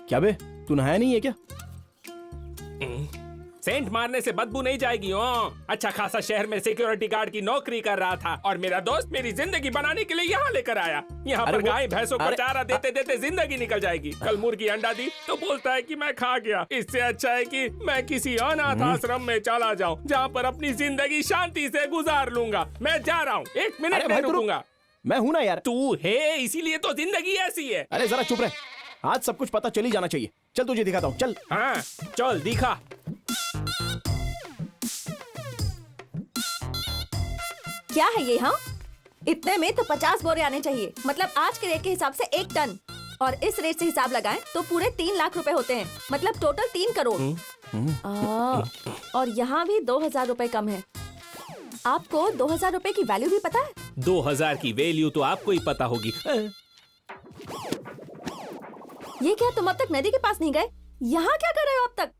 क्या बे, तू नहाया नहीं है क्या? सेंट मारने से बदबू नहीं जाएगी। अच्छा खासा शहर में सिक्योरिटी गार्ड की नौकरी कर रहा था और मेरा दोस्त मेरी जिंदगी बनाने के लिए यहाँ लेकर आया। यहाँ पर गाय भैंसों को चारा देते देते जिंदगी निकल जाएगी। कल मुर्गी अंडा दी तो बोलता है कि मैं खा गया। इससे अच्छा है कि मैं किसी अनाथ आश्रम में चला जाऊँ जहाँ पर अपनी जिंदगी शांति से गुजार लूंगा। मैं जा रहा हूँ, 1 मिनट नहीं रुकूंगा। मैं हूं ना यार। तू है इसीलिए तो जिंदगी ऐसी है। अरे जरा चुप रहे, आज सब कुछ पता चल ही जाना चाहिए। चल तुझे दिखाता हूँ, चल। हाँ चल दिखा। क्या है ये? हाँ, इतने में तो 50 बोरे आने चाहिए। मतलब आज के रेट के हिसाब से 1 टन, और इस रेट से हिसाब लगाएं तो पूरे 3 लाख रुपए होते हैं। मतलब टोटल 3 करोड़। और यहाँ भी 2000 रुपए कम है। आपको 2000 रुपए की वैल्यू भी पता है? 2000 की वैल्यू तो आपको ही पता होगी। ये क्या, तुम अब तक नदी के पास नहीं गए? यहाँ क्या कर रहे हो अब तक?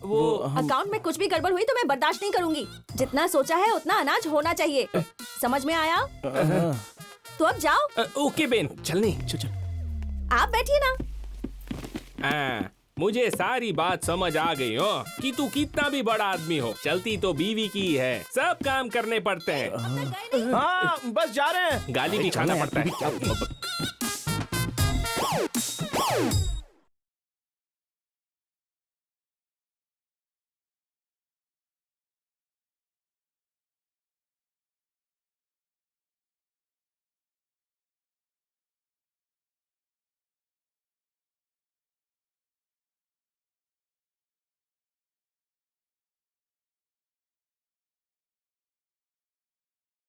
वो अकाउंट में कुछ भी गड़बड़ हुई तो मैं बर्दाश्त नहीं करूंगी। जितना सोचा है उतना अनाज होना चाहिए। समझ में आया? तो अब जाओ। ओके बेन, चलने। चल। आप बैठिए ना। मुझे सारी बात समझ आ गई हो कि तू कितना भी बड़ा आदमी हो, चलती तो बीवी की है। सब काम करने पड़ते हैं। हाँ, बस जा रहे हैं। गाली भी खाना पड़ता है।